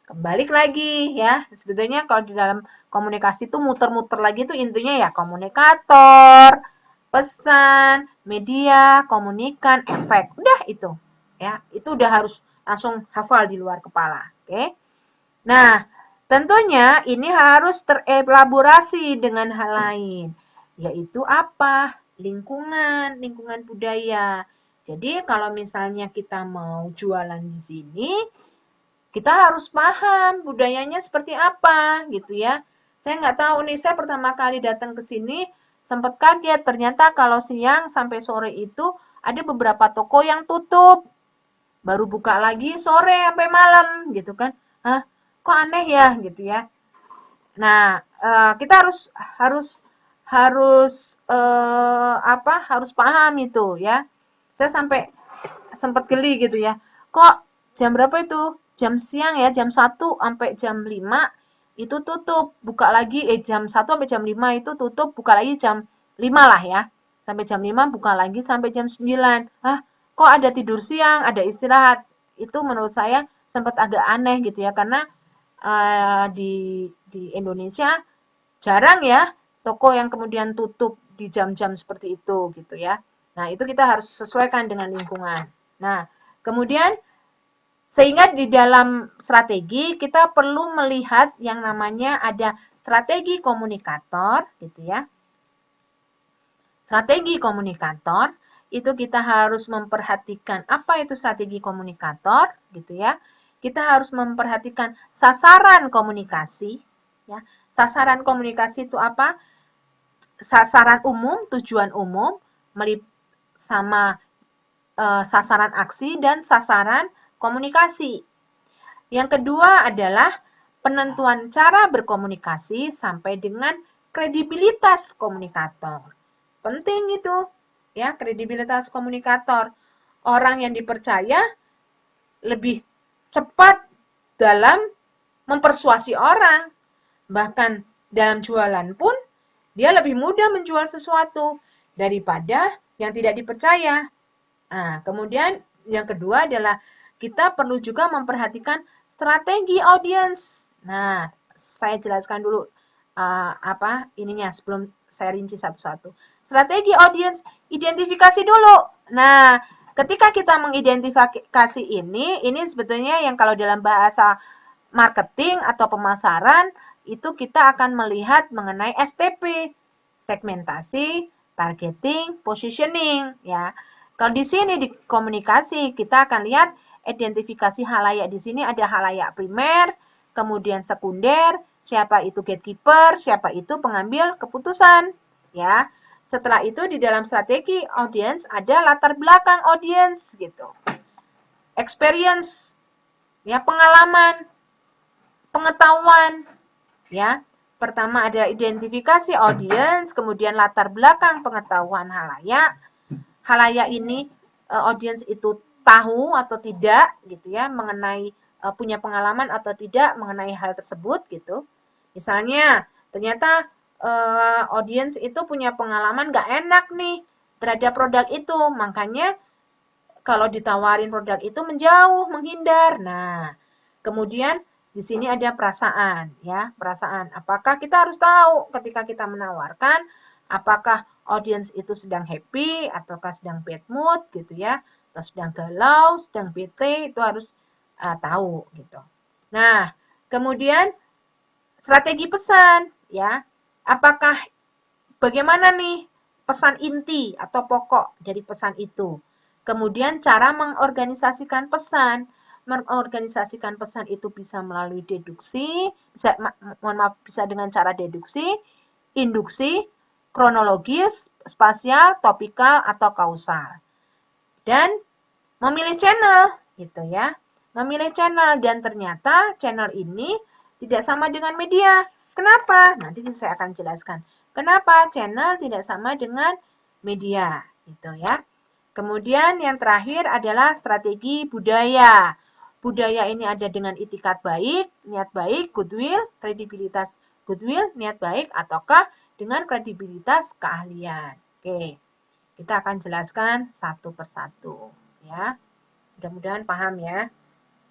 Kembali lagi ya, sebetulnya kalau di dalam komunikasi itu muter-muter lagi itu intinya ya komunikator, pesan, media, komunikan, efek. Udah itu. Ya, itu udah harus langsung hafal di luar kepala, oke? Nah, tentunya ini harus terelaborasi dengan hal lain, yaitu apa? Lingkungan budaya. Jadi kalau misalnya kita mau jualan di sini, kita harus paham budayanya seperti apa gitu ya. Saya nggak tahu nih, saya pertama kali datang ke sini sempat kaget. Ternyata kalau siang sampai sore itu ada beberapa toko yang tutup. Baru buka lagi sore sampai malam gitu kan. Hah, kok aneh ya gitu ya. Nah, kita harus paham itu ya. Saya sampai sempat geli gitu ya. Kok jam berapa itu? Jam siang ya, jam 1 sampai jam 5 itu tutup. Buka lagi jam 1 sampai jam 5 itu tutup, buka lagi jam 5 lah ya. Sampai jam 5 buka lagi sampai jam 9. Hah, kok ada tidur siang, ada istirahat? Itu menurut saya sempat agak aneh gitu ya, karena di Indonesia jarang ya toko yang kemudian tutup di jam-jam seperti itu gitu ya. Nah, itu kita harus sesuaikan dengan lingkungan. Nah, kemudian sehingga di dalam strategi kita perlu melihat yang namanya ada strategi komunikator gitu ya. Strategi komunikator itu kita harus memperhatikan apa itu strategi komunikator gitu ya. Kita harus memperhatikan sasaran komunikasi ya. Sasaran komunikasi itu apa? Sasaran umum, tujuan umum, sama sasaran aksi dan sasaran komunikasi. Yang kedua adalah penentuan cara berkomunikasi sampai dengan kredibilitas komunikator. Penting itu, ya, kredibilitas komunikator. Orang yang dipercaya lebih cepat dalam mempersuasi orang. Bahkan dalam jualan pun, dia lebih mudah menjual sesuatu daripada yang tidak dipercaya. Nah, kemudian yang kedua adalah kita perlu juga memperhatikan strategi audiens. Nah, saya jelaskan dulu ininya sebelum saya rinci satu-satu. Strategi audiens, identifikasi dulu. Nah, ketika kita mengidentifikasi ini sebetulnya yang kalau dalam bahasa marketing atau pemasaran itu kita akan melihat mengenai STP, segmentasi, targeting, positioning ya. Kalau di sini di komunikasi kita akan lihat identifikasi halayak. Di sini ada halayak primer, kemudian sekunder, siapa itu gatekeeper, siapa itu pengambil keputusan ya. Setelah itu di dalam strategi audience ada latar belakang audience gitu. Experience, ya, pengalaman, pengetahuan, ya. Pertama ada identifikasi audience, kemudian latar belakang pengetahuan halayak. Halayak ini audience itu tahu atau tidak gitu ya mengenai punya pengalaman atau tidak mengenai hal tersebut gitu. Misalnya ternyata audience itu punya pengalaman nggak enak nih terhadap produk itu, makanya kalau ditawarin produk itu menjauh, menghindar. Nah, kemudian di sini ada perasaan, ya, perasaan. Apakah kita harus tahu ketika kita menawarkan, apakah audience itu sedang happy, ataukah sedang bad mood, gitu ya, atau sedang galau, sedang bete, itu harus tahu, gitu. Nah, kemudian strategi pesan, ya, apakah bagaimana nih pesan inti atau pokok dari pesan itu. Kemudian cara mengorganisasikan pesan. Mengorganisasikan pesan itu bisa melalui deduksi, bisa dengan cara deduksi, induksi, kronologis, spasial, topikal, atau kausal. Dan memilih channel, gitu ya. Memilih channel, dan ternyata channel ini tidak sama dengan media. Kenapa? Nanti saya akan jelaskan. Kenapa channel tidak sama dengan media, gitu ya. Kemudian yang terakhir adalah strategi budaya. Budaya ini ada dengan itikat baik, niat baik, goodwill, kredibilitas goodwill, niat baik, ataukah dengan kredibilitas keahlian. Oke, kita akan jelaskan satu persatu, ya. Mudah-mudahan paham ya.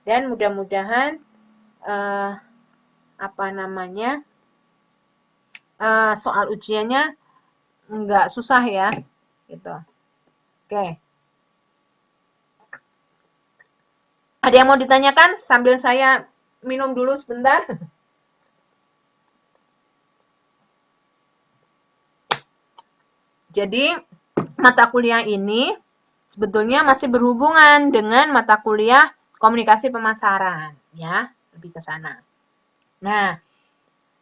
Dan mudah-mudahan soal ujiannya nggak susah ya, gitu. Oke. Ada yang mau ditanyakan sambil saya minum dulu sebentar? Jadi, mata kuliah ini sebetulnya masih berhubungan dengan mata kuliah komunikasi pemasaran, ya, lebih ke sana. Nah,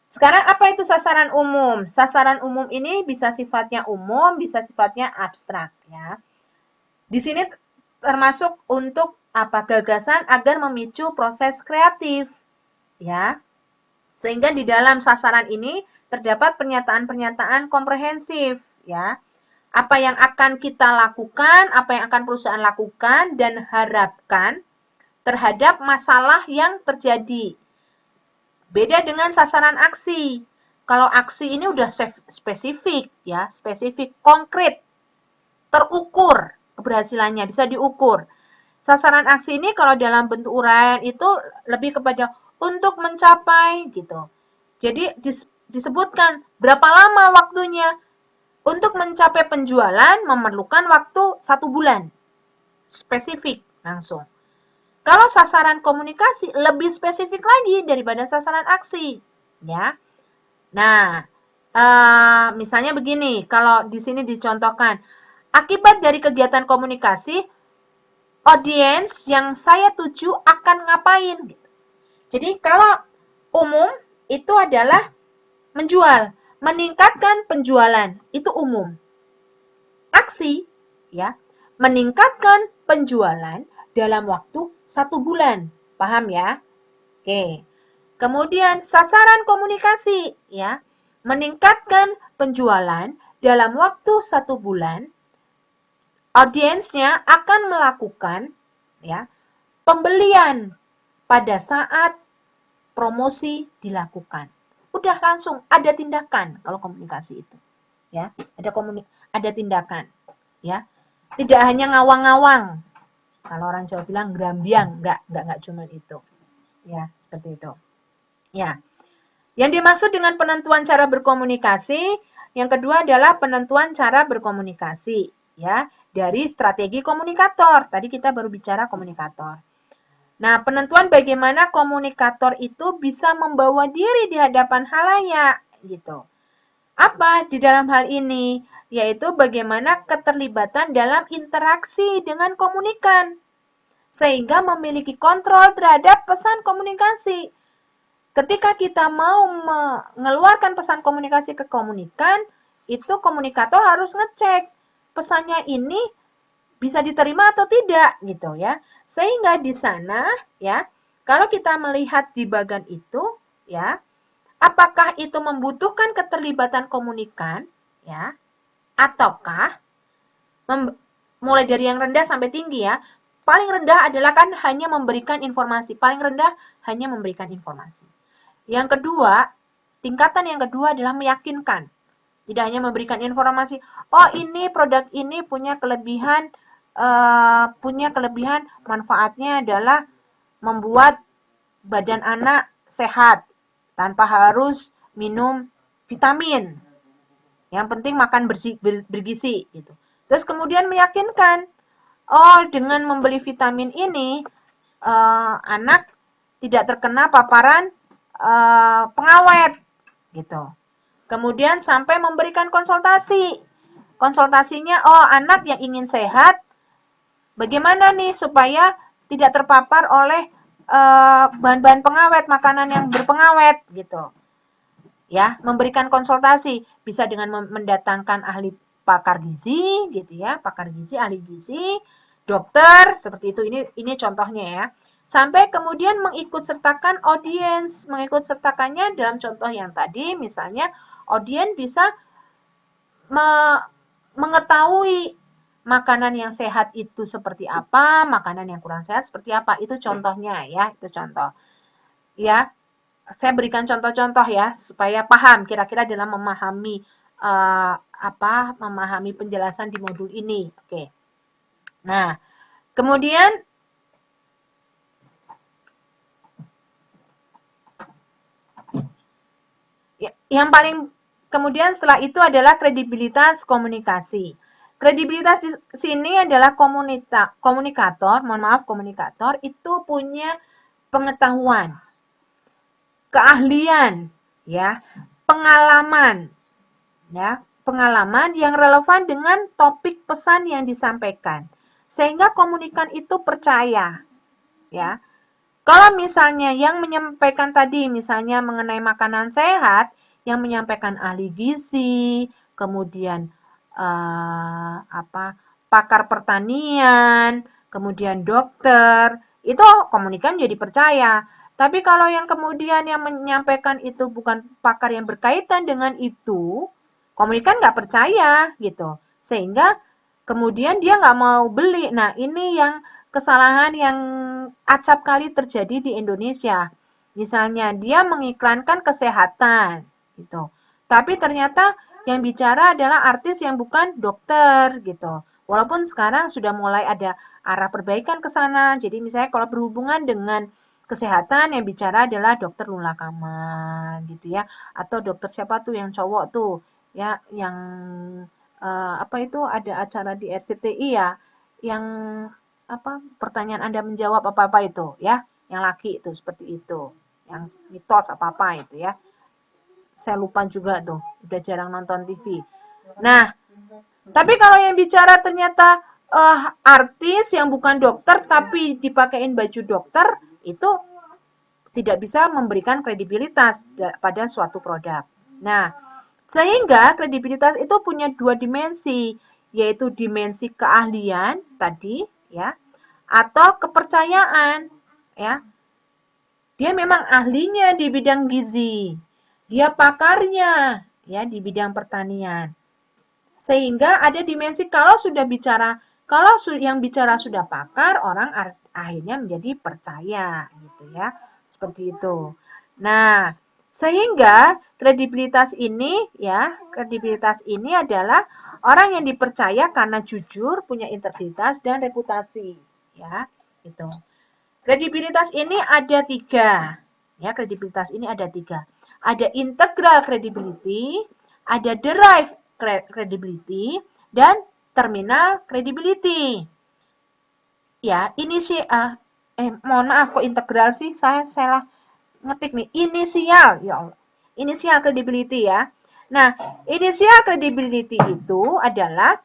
sekarang apa itu sasaran umum? Sasaran umum ini bisa sifatnya umum, bisa sifatnya abstrak, ya. Di sini termasuk untuk gagasan agar memicu proses kreatif, ya. Sehingga di dalam sasaran ini terdapat pernyataan-pernyataan komprehensif, ya. Apa yang akan kita lakukan, apa yang akan perusahaan lakukan dan harapkan terhadap masalah yang terjadi. Beda dengan sasaran aksi. Kalau aksi ini udah spesifik, ya, spesifik, konkret, terukur keberhasilannya, bisa diukur. Sasaran aksi ini kalau dalam bentuk uraian itu lebih kepada untuk mencapai gitu. Jadi disebutkan berapa lama waktunya. Untuk mencapai penjualan memerlukan waktu 1 bulan. Spesifik langsung. Kalau sasaran komunikasi lebih spesifik lagi daripada sasaran aksi, ya. Nah, misalnya begini, kalau di sini dicontohkan, akibat dari kegiatan komunikasi, audiens yang saya tuju akan ngapain? Jadi kalau umum itu adalah menjual, meningkatkan penjualan, itu umum. Aksi, ya, meningkatkan penjualan dalam waktu 1 bulan. Paham ya? Oke. Kemudian sasaran komunikasi, ya, meningkatkan penjualan dalam waktu 1 bulan. Audiensnya akan melakukan, ya, pembelian pada saat promosi dilakukan. Udah langsung ada tindakan kalau komunikasi itu, ya. Ada tindakan, ya. Tidak hanya ngawang-ngawang. Kalau orang Jawa bilang grambiang, enggak cuma itu. Ya, seperti itu. Ya. Yang dimaksud dengan penentuan cara berkomunikasi, yang kedua adalah penentuan cara berkomunikasi, ya, dari strategi komunikator. Tadi kita baru bicara komunikator. Nah, penentuan bagaimana komunikator itu bisa membawa diri di hadapan halayak, gitu. Apa di dalam hal ini? Yaitu bagaimana keterlibatan dalam interaksi dengan komunikan, sehingga memiliki kontrol terhadap pesan komunikasi. Ketika kita mau mengeluarkan pesan komunikasi ke komunikan, itu komunikator harus ngecek pesannya ini bisa diterima atau tidak gitu ya. Sehingga di sana ya, kalau kita melihat di bagian itu ya, apakah itu membutuhkan keterlibatan komunikan ya, ataukah mulai dari yang rendah sampai tinggi ya. Paling rendah adalah kan hanya memberikan informasi, paling rendah hanya memberikan informasi. Yang kedua, tingkatan yang kedua adalah meyakinkan. Tidak hanya memberikan informasi, oh ini produk ini punya kelebihan manfaatnya adalah membuat badan anak sehat tanpa harus minum vitamin. Yang penting makan bergizi gitu. Terus kemudian meyakinkan, oh dengan membeli vitamin ini anak tidak terkena paparan pengawet gitu. Kemudian sampai memberikan konsultasi. Konsultasinya, oh anak yang ingin sehat, bagaimana nih supaya tidak terpapar oleh bahan-bahan pengawet, makanan yang berpengawet gitu. Ya, memberikan konsultasi bisa dengan mendatangkan ahli pakar gizi gitu ya, pakar gizi, ahli gizi, dokter seperti itu. Ini contohnya ya. Sampai kemudian mengikut sertakan audiens, mengikut sertakannya dalam contoh yang tadi misalnya audiens bisa mengetahui makanan yang sehat itu seperti apa, makanan yang kurang sehat seperti apa. Itu contohnya ya, itu contoh. Ya, saya berikan contoh-contoh ya supaya paham kira-kira dalam memahami memahami penjelasan di modul ini. Oke. Nah, kemudian yang paling kemudian setelah itu adalah kredibilitas komunikasi. Kredibilitas di sini adalah komunikator itu punya pengetahuan, keahlian, ya, pengalaman yang relevan dengan topik pesan yang disampaikan. Sehingga komunikan itu percaya, ya. Kalau misalnya yang menyampaikan tadi misalnya mengenai makanan sehat, yang menyampaikan ahli gizi, kemudian pakar pertanian, kemudian dokter, itu komunikan jadi percaya. Tapi kalau yang kemudian yang menyampaikan itu bukan pakar yang berkaitan dengan itu, komunikan nggak percaya gitu. Sehingga kemudian dia nggak mau beli. Nah, ini yang kesalahan yang acap kali terjadi di Indonesia. Misalnya dia mengiklankan kesehatan gitu. Tapi ternyata yang bicara adalah artis yang bukan dokter gitu. Walaupun sekarang sudah mulai ada arah perbaikan ke sana. Jadi misalnya kalau berhubungan dengan kesehatan yang bicara adalah dokter Lula Kamal gitu ya. Atau dokter siapa tuh yang cowok tuh ya yang ada acara di RCTI ya yang pertanyaan Anda menjawab apa-apa itu ya, yang laki itu seperti itu, yang mitos apa-apa itu ya. Saya lupa juga tuh, udah jarang nonton TV. Nah, tapi kalau yang bicara ternyata artis yang bukan dokter tapi dipakein baju dokter, itu tidak bisa memberikan kredibilitas pada suatu produk. Nah, sehingga kredibilitas itu punya dua dimensi, yaitu dimensi keahlian tadi ya, atau kepercayaan ya. Dia memang ahlinya di bidang gizi. Dia pakarnya ya di bidang pertanian. Sehingga ada dimensi kalau yang bicara sudah pakar, orang akhirnya menjadi percaya gitu ya. Seperti itu. Nah, sehingga kredibilitas ini adalah orang yang dipercaya karena jujur, punya integritas dan reputasi, ya, gitu. Kredibilitas ini ada 3, ya, kredibilitas ini ada 3. Ada integral credibility, ada derived credibility, dan terminal credibility. Ya, ini sih mohon maaf kok integral sih, saya salah ngetik nih, inisial, ya Allah. Inisial credibility ya. Nah, inisial credibility itu adalah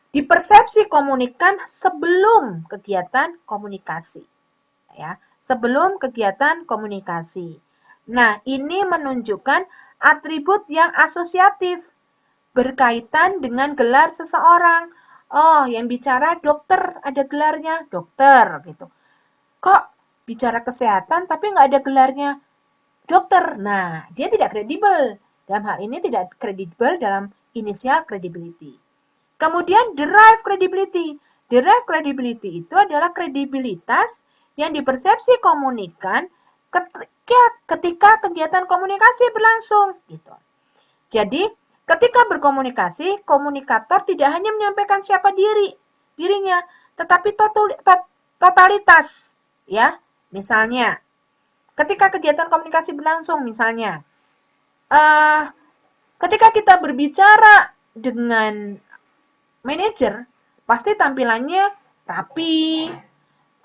dipersepsi komunikan sebelum kegiatan komunikasi. Ya, sebelum kegiatan komunikasi. Nah, ini menunjukkan atribut yang asosiatif. berkaitan dengan gelar seseorang. Oh, yang bicara dokter, ada gelarnya dokter gitu. Kok bicara kesehatan tapi nggak ada gelarnya dokter? Nah, dia tidak kredibel. Dalam hal ini tidak kredibel dalam initial credibility. Kemudian derive credibility. Derive credibility itu adalah kredibilitas yang dipersepsi komunikan ketika kegiatan komunikasi berlangsung gitu. Jadi, ketika berkomunikasi, komunikator tidak hanya menyampaikan siapa dirinya, tetapi totalitas, ya. Misalnya, ketika kegiatan komunikasi berlangsung, misalnya, ketika kita berbicara dengan manajer, pasti tampilannya rapi,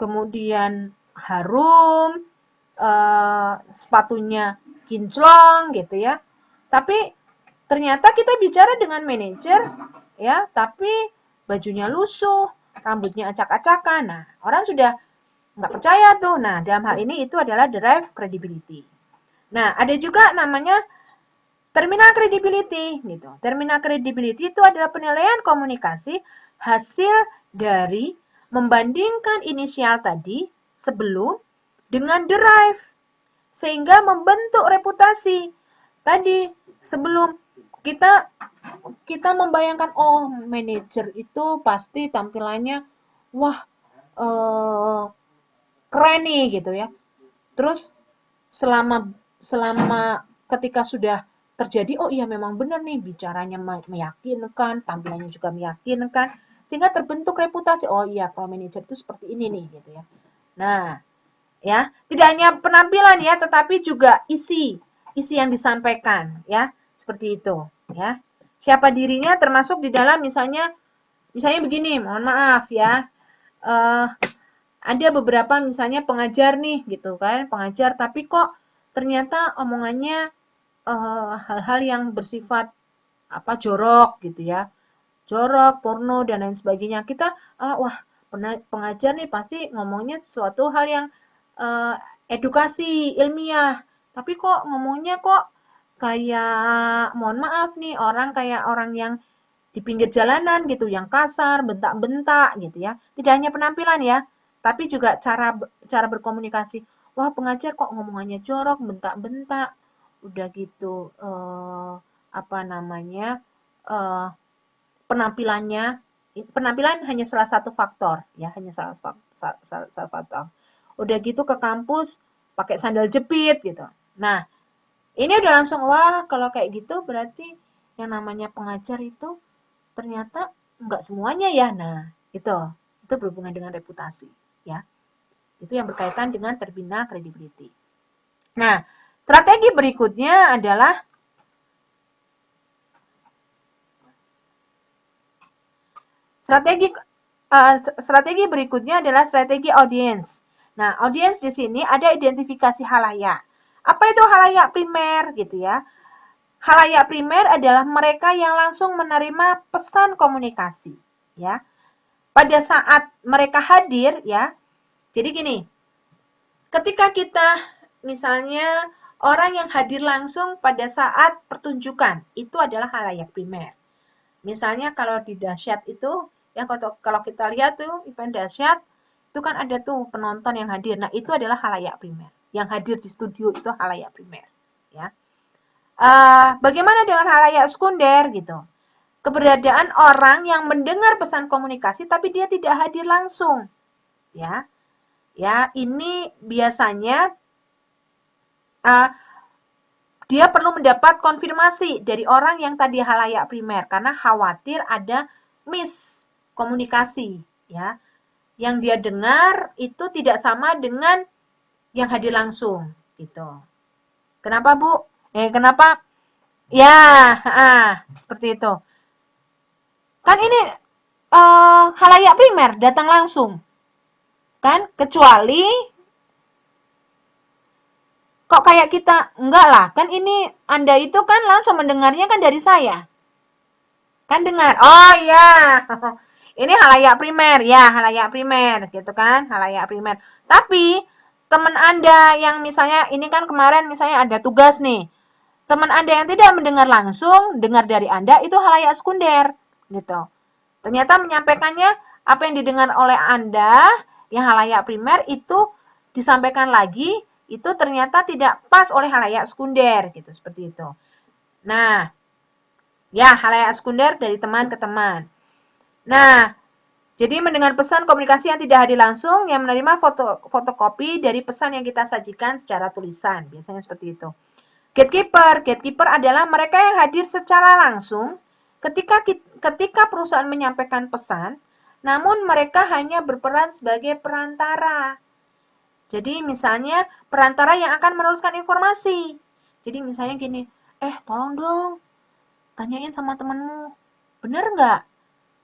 kemudian harum, sepatunya kinclong gitu ya. Tapi ternyata kita bicara dengan manajer ya, tapi bajunya lusuh, rambutnya acak-acakan. Nah, orang sudah nggak percaya tuh. Nah, dalam hal ini itu adalah derive credibility. Nah, ada juga namanya terminal credibility gitu. Terminal credibility itu adalah penilaian komunikasi hasil dari membandingkan inisial tadi sebelum dengan derive sehingga membentuk reputasi. Tadi sebelum kita membayangkan oh manajer itu pasti tampilannya wah keren nih gitu ya. Terus selama ketika sudah terjadi oh iya memang benar nih bicaranya meyakinkan, tampilannya juga meyakinkan sehingga terbentuk reputasi oh iya kalau manajer itu seperti ini nih gitu ya. Nah, ya, tidak hanya penampilan ya tetapi juga isi yang disampaikan ya. Seperti itu, ya. Siapa dirinya termasuk di dalam misalnya begini, mohon maaf ya. Ada beberapa misalnya pengajar nih gitu kan, pengajar tapi kok ternyata omongannya hal-hal yang bersifat jorok gitu ya. Jorok, porno dan lain sebagainya. Kita wah, pengajar nih pasti ngomongnya sesuatu hal yang edukasi ilmiah. Tapi kok ngomongnya kok kayak mohon maaf nih kayak orang yang di pinggir jalanan gitu, yang kasar, bentak-bentak gitu ya. Tidak hanya penampilan ya, tapi juga cara berkomunikasi. Wah, pengajar kok ngomongannya jorok, bentak-bentak. Udah gitu penampilan hanya salah satu faktor ya, hanya salah faktor. Udah gitu ke kampus pakai sandal jepit gitu. Nah, ini udah langsung, wah kalau kayak gitu berarti yang namanya pengajar itu ternyata enggak semuanya ya. Nah, itu berhubungan dengan reputasi ya. Itu yang berkaitan dengan terminal credibility. Nah, strategi berikutnya adalah strategi berikutnya adalah strategi audience. Nah, audience di sini ada identifikasi halayak. Apa itu halayak primer gitu ya? Halayak primer adalah mereka yang langsung menerima pesan komunikasi, ya. Pada saat mereka hadir, ya. Jadi gini, ketika kita misalnya orang yang hadir langsung pada saat pertunjukan, itu adalah halayak primer. Misalnya kalau di dahsyat itu, ya kalau kita lihat tuh event dahsyat, itu kan ada tuh penonton yang hadir. Nah, itu adalah halayak primer. Yang hadir di studio itu halayak primer, ya. Bagaimana dengan halayak sekunder gitu? Keberadaan orang yang mendengar pesan komunikasi tapi dia tidak hadir langsung, ya. Ya, ini biasanya dia perlu mendapat konfirmasi dari orang yang tadi halayak primer karena khawatir ada miskomunikasi, ya. Yang dia dengar itu tidak sama dengan yang hadir langsung, gitu. Kenapa, Bu? Kenapa? Ya, seperti itu. Kan ini halayak primer datang langsung. Kan? Kecuali kok kayak kita, enggak lah, kan ini Anda itu kan langsung mendengarnya kan dari saya. Kan dengar, oh iya, ini halayak primer, ya halayak primer, gitu kan, halayak primer. Tapi teman Anda yang misalnya, ini kan kemarin misalnya ada tugas nih, teman Anda yang tidak mendengar langsung, dengar dari Anda, itu halayak sekunder, gitu. Ternyata menyampaikannya apa yang didengar oleh Anda, yang halayak primer itu disampaikan lagi, itu ternyata tidak pas oleh halayak sekunder, gitu, seperti itu. Nah, ya halayak sekunder dari teman ke teman. Nah, jadi mendengar pesan komunikasi yang tidak hadir langsung, yang menerima fotokopi dari pesan yang kita sajikan secara tulisan, biasanya seperti itu. Gatekeeper adalah mereka yang hadir secara langsung ketika perusahaan menyampaikan pesan, namun mereka hanya berperan sebagai perantara. Jadi misalnya perantara yang akan meneruskan informasi. Jadi misalnya gini, tolong dong, tanyain sama temenmu, bener nggak?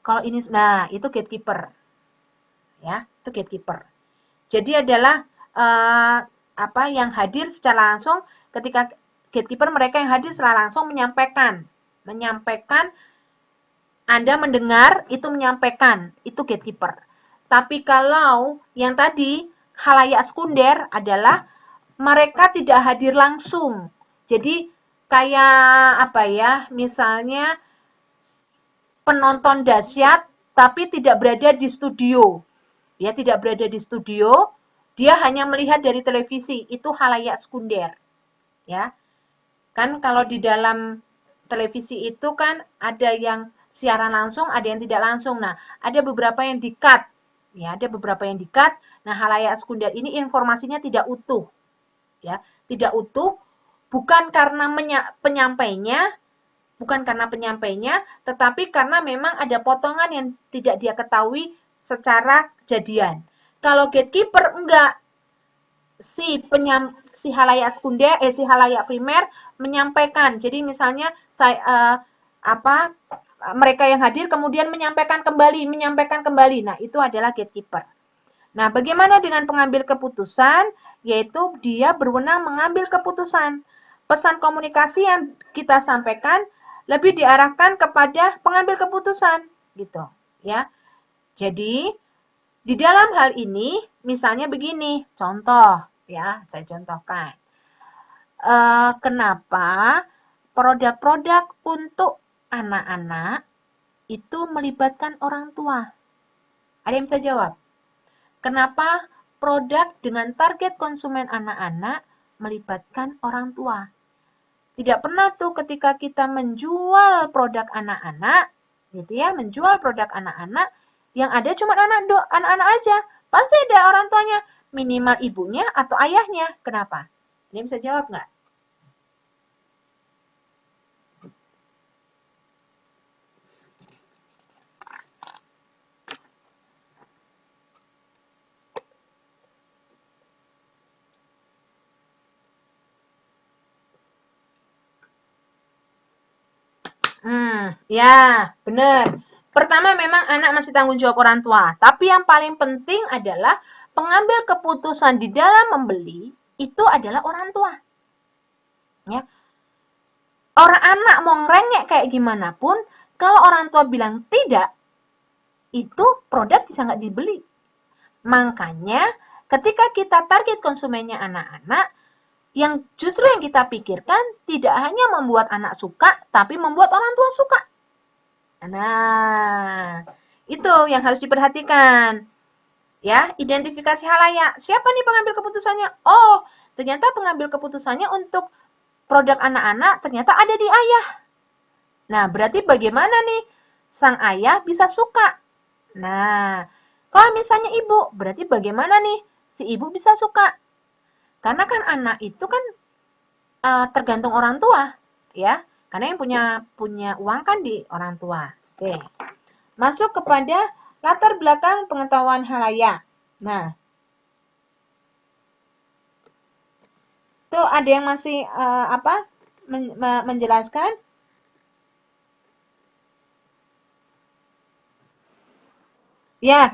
Kalau ini, nah itu gatekeeper, ya, itu gatekeeper. Jadi adalah apa yang hadir secara langsung ketika gatekeeper mereka yang hadir secara langsung menyampaikan Anda mendengar itu menyampaikan itu gatekeeper. Tapi kalau yang tadi halayak sekunder adalah mereka tidak hadir langsung. Jadi kayak apa ya? Misalnya penonton dahsyat tapi tidak berada di studio. Dia tidak berada di studio, dia hanya melihat dari televisi. Itu halayak sekunder. Ya. Kan kalau di dalam televisi itu kan ada yang siaran langsung, ada yang tidak langsung. Nah, ada beberapa yang di-cut. Ya, ada beberapa yang di-cut. Nah, halayak sekunder ini informasinya tidak utuh. Ya, tidak utuh bukan karena penyampainya, tetapi karena memang ada potongan yang tidak dia ketahui secara kejadian. Kalau gatekeeper enggak, si halayak sekunder, si halayak primer menyampaikan. Jadi misalnya mereka yang hadir kemudian menyampaikan kembali. Nah, itu adalah gatekeeper. Nah, bagaimana dengan pengambil keputusan? Yaitu dia berwenang mengambil keputusan. Pesan komunikasi yang kita sampaikan lebih diarahkan kepada pengambil keputusan, gitu, ya. Jadi, di dalam hal ini, misalnya begini, contoh, ya, saya contohkan. Kenapa produk-produk untuk anak-anak itu melibatkan orang tua? Ada yang bisa jawab? Kenapa produk dengan target konsumen anak-anak melibatkan orang tua? Tidak pernah tuh ketika kita menjual produk anak-anak, gitu ya, menjual produk anak-anak, yang ada cuma anak-anak aja. Pasti ada orang tuanya, minimal ibunya atau ayahnya. Kenapa? Ini bisa jawab nggak? Ya, benar. Pertama memang anak masih tanggung jawab orang tua. Tapi yang paling penting adalah pengambil keputusan di dalam membeli itu adalah orang tua. Ya. Orang anak mau ngerengek kayak gimana pun, kalau orang tua bilang tidak, itu produk bisa nggak dibeli. Makanya ketika kita target konsumennya anak-anak, yang justru yang kita pikirkan tidak hanya membuat anak suka, tapi membuat orang tua suka. Nah, itu yang harus diperhatikan. Ya, identifikasi halayak. Siapa nih pengambil keputusannya? Oh, ternyata pengambil keputusannya untuk produk anak-anak ternyata ada di ayah. Nah, berarti bagaimana nih sang ayah bisa suka? Nah, kalau misalnya ibu, berarti bagaimana nih si ibu bisa suka? Karena kan anak itu kan tergantung orang tua, ya. Karena yang punya uang kan di orang tua. Oke. Masuk kepada latar belakang pengetahuan halayak. Nah, tuh ada yang masih menjelaskan? Ya,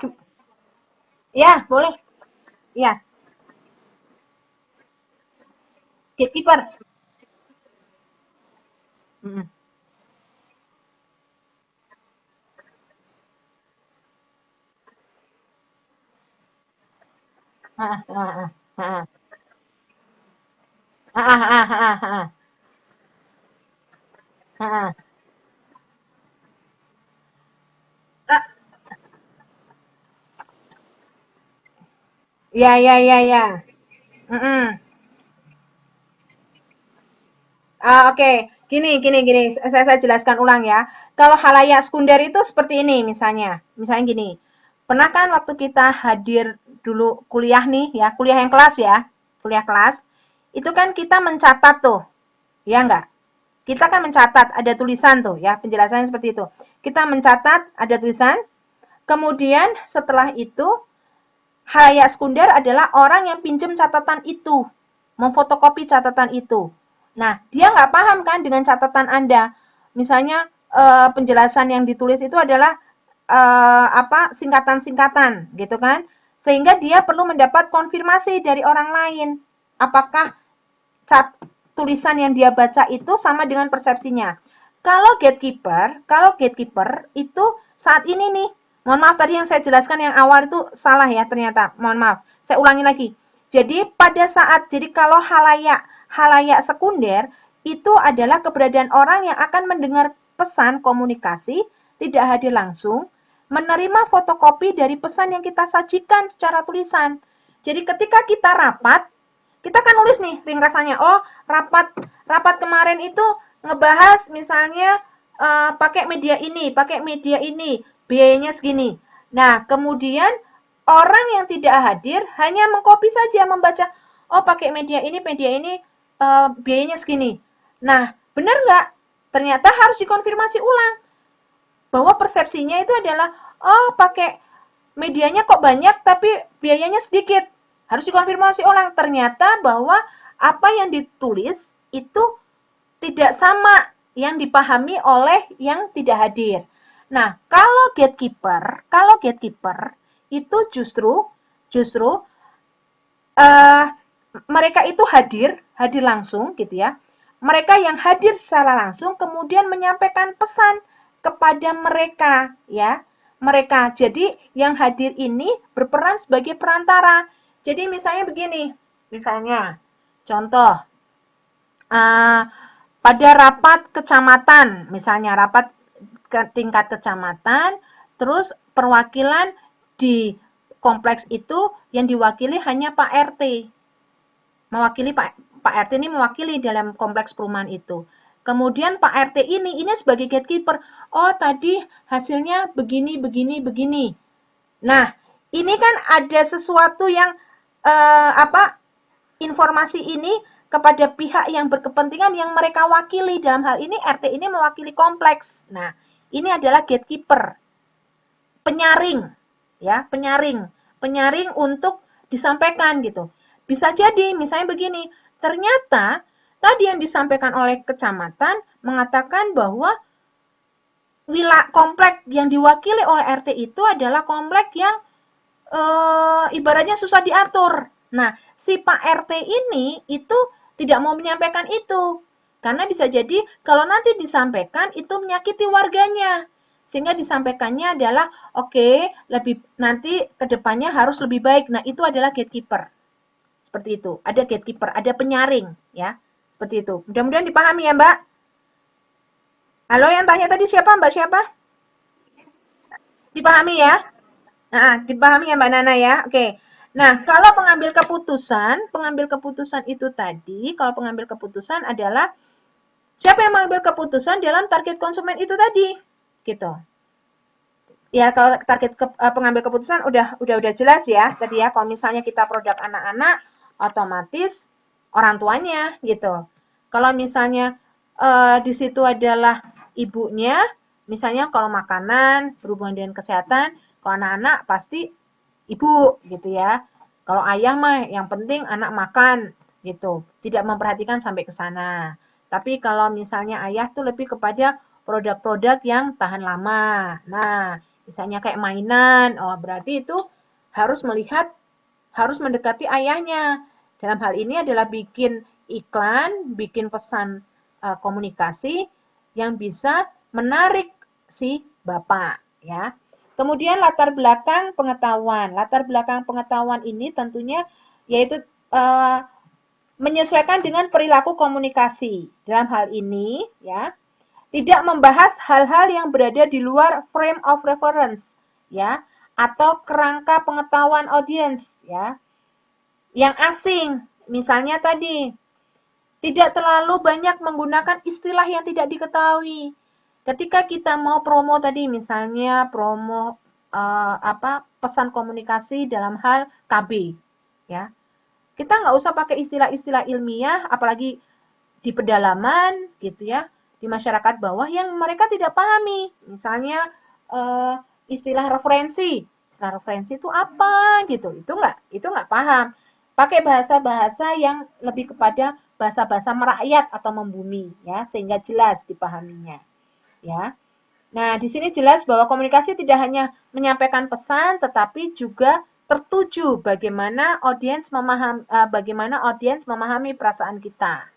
ya boleh. Ya, gatekeeper. Mm. Ah, ah, ah, ah. Ah, ah, ah, ah, ah. Heeh. Ah, ya, ya, ya, ya. Mm-mm. Oke. Gini. Saya jelaskan ulang ya. Kalau halayak sekunder itu seperti ini misalnya. Misalnya gini. Pernah kan waktu kita hadir dulu kuliah nih ya, kuliah yang kelas ya, kuliah kelas, itu kan kita mencatat tuh, ya enggak? Kita kan mencatat, ada tulisan tuh ya, penjelasannya seperti itu. Kita mencatat, ada tulisan, kemudian setelah itu halayak sekunder adalah orang yang pinjam catatan itu, memfotokopi catatan itu. Nah, dia nggak paham kan dengan catatan Anda. Misalnya penjelasan yang ditulis itu adalah apa singkatan-singkatan gitu kan, sehingga dia perlu mendapat konfirmasi dari orang lain. Apakah tulisan yang dia baca itu sama dengan persepsinya. Kalau gatekeeper itu saat ini nih, mohon maaf tadi yang saya jelaskan yang awal itu salah ya ternyata, mohon maaf. Saya ulangi lagi. Jadi kalau halayak sekunder itu adalah keberadaan orang yang akan mendengar pesan komunikasi tidak hadir langsung, menerima fotokopi dari pesan yang kita sajikan secara tulisan. Jadi ketika kita rapat, kita kan nulis nih ringkasannya. Oh, rapat kemarin itu ngebahas misalnya pakai media ini, biayanya segini. Nah, kemudian orang yang tidak hadir hanya mengcopy saja, membaca, oh pakai media ini biayanya segini. Nah, benar nggak? Ternyata harus dikonfirmasi ulang bahwa persepsinya itu adalah, oh pakai medianya kok banyak tapi biayanya sedikit. Harus dikonfirmasi ulang. Ternyata bahwa apa yang ditulis itu tidak sama yang dipahami oleh yang tidak hadir. Nah, kalau gatekeeper itu justru uh, mereka itu hadir langsung gitu ya. Mereka yang hadir secara langsung kemudian menyampaikan pesan kepada mereka ya. Mereka. Jadi yang hadir ini berperan sebagai perantara. Jadi misalnya begini, misalnya contoh uh, pada rapat kecamatan, misalnya rapat ke tingkat kecamatan, terus perwakilan di kompleks itu yang diwakili hanya Pak RT. Mewakili Pak RT ini mewakili dalam kompleks perumahan itu. Kemudian Pak RT ini sebagai gatekeeper. Oh, tadi hasilnya begini. Nah, ini kan ada sesuatu yang informasi ini kepada pihak yang berkepentingan yang mereka wakili. Dalam hal ini RT ini mewakili kompleks. Nah, ini adalah gatekeeper, penyaring, ya, penyaring untuk disampaikan gitu. Bisa jadi misalnya begini, ternyata tadi yang disampaikan oleh kecamatan mengatakan bahwa komplek yang diwakili oleh RT itu adalah komplek yang ibaratnya susah diatur. Nah, si Pak RT ini itu tidak mau menyampaikan itu. Karena bisa jadi kalau nanti disampaikan itu menyakiti warganya. Sehingga disampaikannya adalah oke, lebih nanti ke depannya harus lebih baik. Nah, itu adalah gatekeeper. Seperti itu. Ada gatekeeper, ada penyaring ya. Seperti itu. Mudah-mudahan dipahami ya, Mbak. Halo, yang tanya tadi siapa, Mbak siapa? Dipahami ya? Nah, dipahami ya Mbak Nana ya. Oke. Nah, kalau pengambil keputusan itu tadi, kalau pengambil keputusan adalah siapa yang mengambil keputusan dalam target konsumen itu tadi, gitu. Ya, kalau target pengambil keputusan udah jelas ya tadi ya. Kalau misalnya kita produk anak-anak, otomatis orang tuanya gitu. Kalau misalnya di situ adalah ibunya, misalnya kalau makanan berhubungan dengan kesehatan, kalau anak-anak pasti ibu gitu ya. Kalau ayah mah yang penting anak makan gitu, tidak memperhatikan sampai ke sana. Tapi kalau misalnya ayah tuh lebih kepada produk-produk yang tahan lama. Nah, misalnya kayak mainan, oh berarti itu harus melihat, harus mendekati ayahnya. Dalam hal ini adalah bikin iklan, bikin pesan komunikasi yang bisa menarik si bapak ya. Kemudian latar belakang pengetahuan. Latar belakang pengetahuan ini tentunya yaitu menyesuaikan dengan perilaku komunikasi. Dalam hal ini ya, Tidak membahas hal-hal yang berada di luar frame of reference, ya, atau kerangka pengetahuan audiens, ya, yang asing. Misalnya tadi, tidak terlalu banyak menggunakan istilah yang tidak diketahui. Ketika kita mau promo tadi, misalnya promo pesan komunikasi dalam hal KB, ya, kita nggak usah pakai istilah-istilah ilmiah, apalagi di pedalaman gitu ya, di masyarakat bawah yang mereka tidak pahami. Misalnya istilah referensi. Istilah referensi itu apa gitu. Itu nggak paham. Pakai bahasa-bahasa yang lebih kepada bahasa-bahasa merakyat atau membumi ya, sehingga jelas dipahaminya. Ya. Nah, di sini jelas bahwa komunikasi tidak hanya menyampaikan pesan tetapi juga tertuju bagaimana audiens memahami perasaan kita.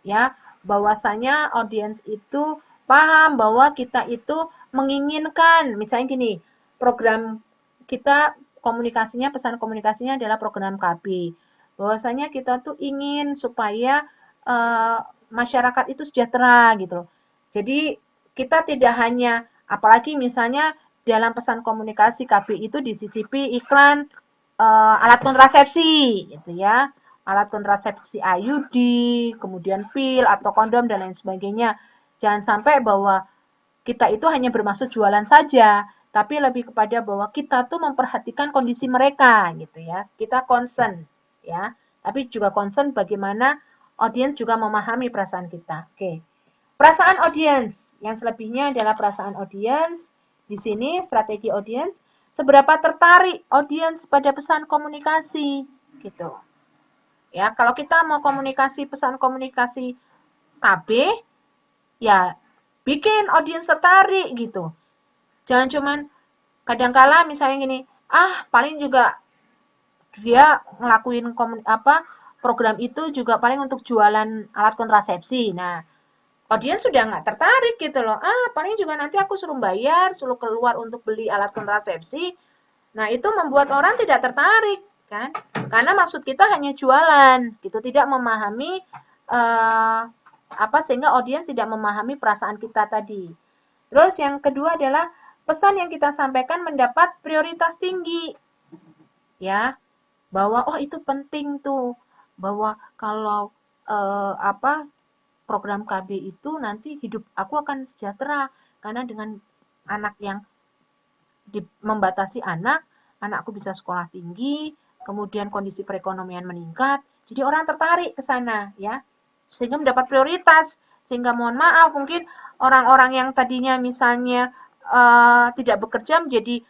Ya, bahwasanya audiens itu paham bahwa kita itu menginginkan, misalnya gini, program kita komunikasinya, pesan komunikasinya adalah program KB. Bahwasanya kita tuh ingin supaya masyarakat itu sejahtera gitu loh. Jadi kita tidak hanya, apalagi misalnya dalam pesan komunikasi KB itu disicipi iklan alat kontrasepsi gitu ya, alat kontrasepsi IUD, kemudian pil atau kondom dan lain sebagainya. Jangan sampai bahwa kita itu hanya bermaksud jualan saja, tapi lebih kepada bahwa kita tuh memperhatikan kondisi mereka gitu ya. Kita concern ya, tapi juga concern bagaimana audiens juga memahami perasaan kita. Oke. Perasaan audiens, yang selebihnya adalah perasaan audiens. Di sini strategi audiens, seberapa tertarik audiens pada pesan komunikasi gitu. Ya, kalau kita mau komunikasi pesan komunikasi KB, ya bikin audiens tertarik gitu. Jangan cuman kadangkala misalnya gini, paling juga dia ngelakuin program itu juga paling untuk jualan alat kontrasepsi. Nah, audiens sudah nggak tertarik gitu loh. Paling juga nanti aku suruh bayar, suruh keluar untuk beli alat kontrasepsi. Nah, itu membuat orang tidak tertarik, kan? Karena maksud kita hanya jualan, gitu. Tidak memahami sehingga audiens tidak memahami perasaan kita tadi. Terus yang kedua adalah pesan yang kita sampaikan mendapat prioritas tinggi. Ya, bahwa itu penting tuh, bahwa kalau program KB itu nanti hidup aku akan sejahtera karena dengan anak yang membatasi anakku bisa sekolah tinggi, kemudian kondisi perekonomian meningkat, jadi orang tertarik ke sana ya, sehingga mendapat prioritas, sehingga mohon maaf mungkin orang-orang yang tadinya misalnya tidak bekerja menjadi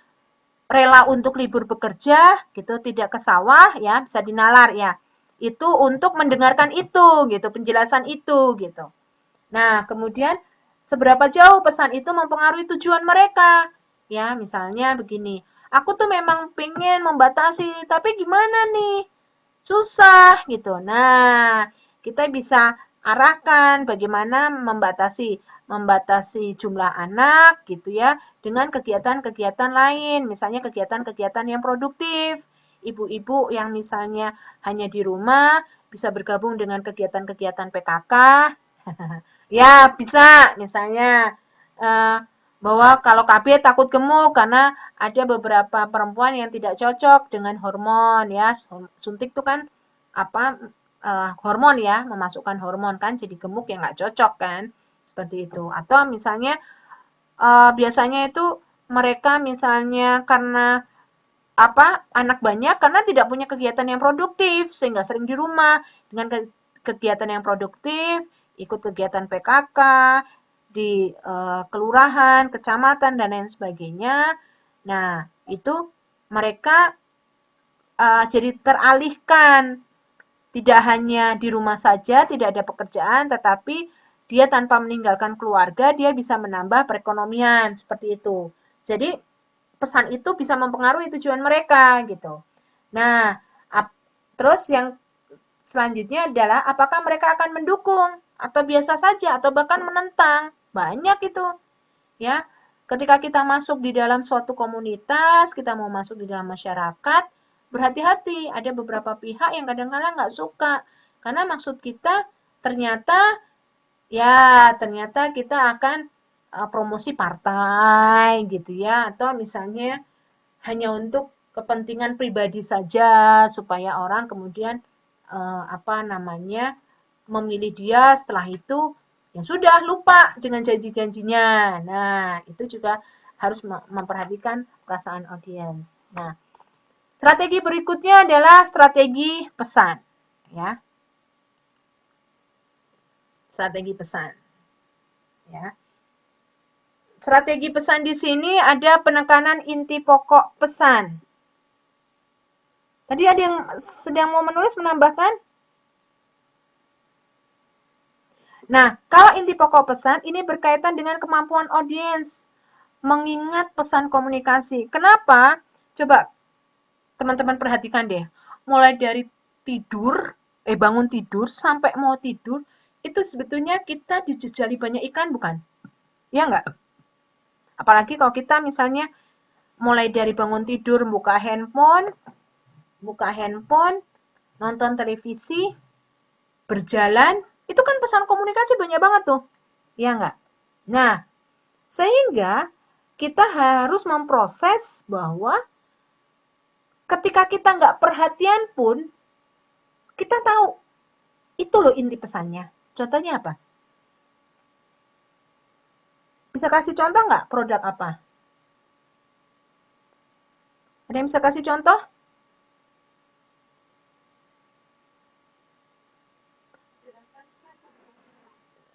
rela untuk libur bekerja gitu, tidak ke sawah ya, bisa dinalar ya. Itu untuk mendengarkan itu gitu, penjelasan itu gitu. Nah, kemudian seberapa jauh pesan itu mempengaruhi tujuan mereka? Ya, misalnya begini, aku tuh memang pengen membatasi, tapi gimana nih? Susah gitu. Nah, kita bisa arahkan bagaimana membatasi jumlah anak gitu ya dengan kegiatan-kegiatan lain, misalnya kegiatan-kegiatan yang produktif. Ibu-ibu yang misalnya hanya di rumah bisa bergabung dengan kegiatan-kegiatan PKK. Ya, bisa misalnya bahwa kalau KB takut gemuk karena ada beberapa perempuan yang tidak cocok dengan hormon ya. Suntik itu kan hormon ya, memasukkan hormon kan jadi gemuk yang nggak cocok kan. Seperti itu. Atau misalnya biasanya itu mereka misalnya karena anak banyak karena tidak punya kegiatan yang produktif sehingga sering di rumah. Dengan kegiatan yang produktif, ikut kegiatan PKK di kelurahan, kecamatan dan lain sebagainya. Nah, itu mereka jadi teralihkan, tidak hanya di rumah saja, tidak ada pekerjaan, tetapi dia tanpa meninggalkan keluarga, dia bisa menambah perekonomian, seperti itu. Jadi, pesan itu bisa mempengaruhi tujuan mereka, gitu. Nah, terus yang selanjutnya adalah apakah mereka akan mendukung, atau biasa saja, atau bahkan menentang. Banyak itu, ya. Ketika kita masuk di dalam suatu komunitas, kita mau masuk di dalam masyarakat, berhati-hati, ada beberapa pihak yang kadang-kadang nggak suka. Karena maksud kita ternyata kita akan promosi partai gitu ya, atau misalnya hanya untuk kepentingan pribadi saja supaya orang kemudian memilih dia, setelah itu ya sudah lupa dengan janji-janjinya. Nah, itu juga harus memperhatikan perasaan audiens. Nah, strategi berikutnya adalah strategi pesan, ya. Strategi pesan, ya. Strategi pesan di sini ada penekanan inti pokok pesan. Tadi ada yang sedang mau menulis menambahkan? Nah, kalau inti pokok pesan ini berkaitan dengan kemampuan audiens mengingat pesan komunikasi. Kenapa? Coba teman-teman perhatikan deh. Mulai dari bangun tidur sampai mau tidur, itu sebetulnya kita dijejali banyak iklan bukan? Ya enggak? Apalagi kalau kita misalnya mulai dari bangun tidur buka handphone, nonton televisi, berjalan, itu kan pesan komunikasi banyak banget tuh. Ya enggak? Nah, sehingga kita harus memproses bahwa ketika kita nggak perhatian pun, kita tahu itu loh inti pesannya. Contohnya apa? Bisa kasih contoh nggak produk apa? Ada yang bisa kasih contoh?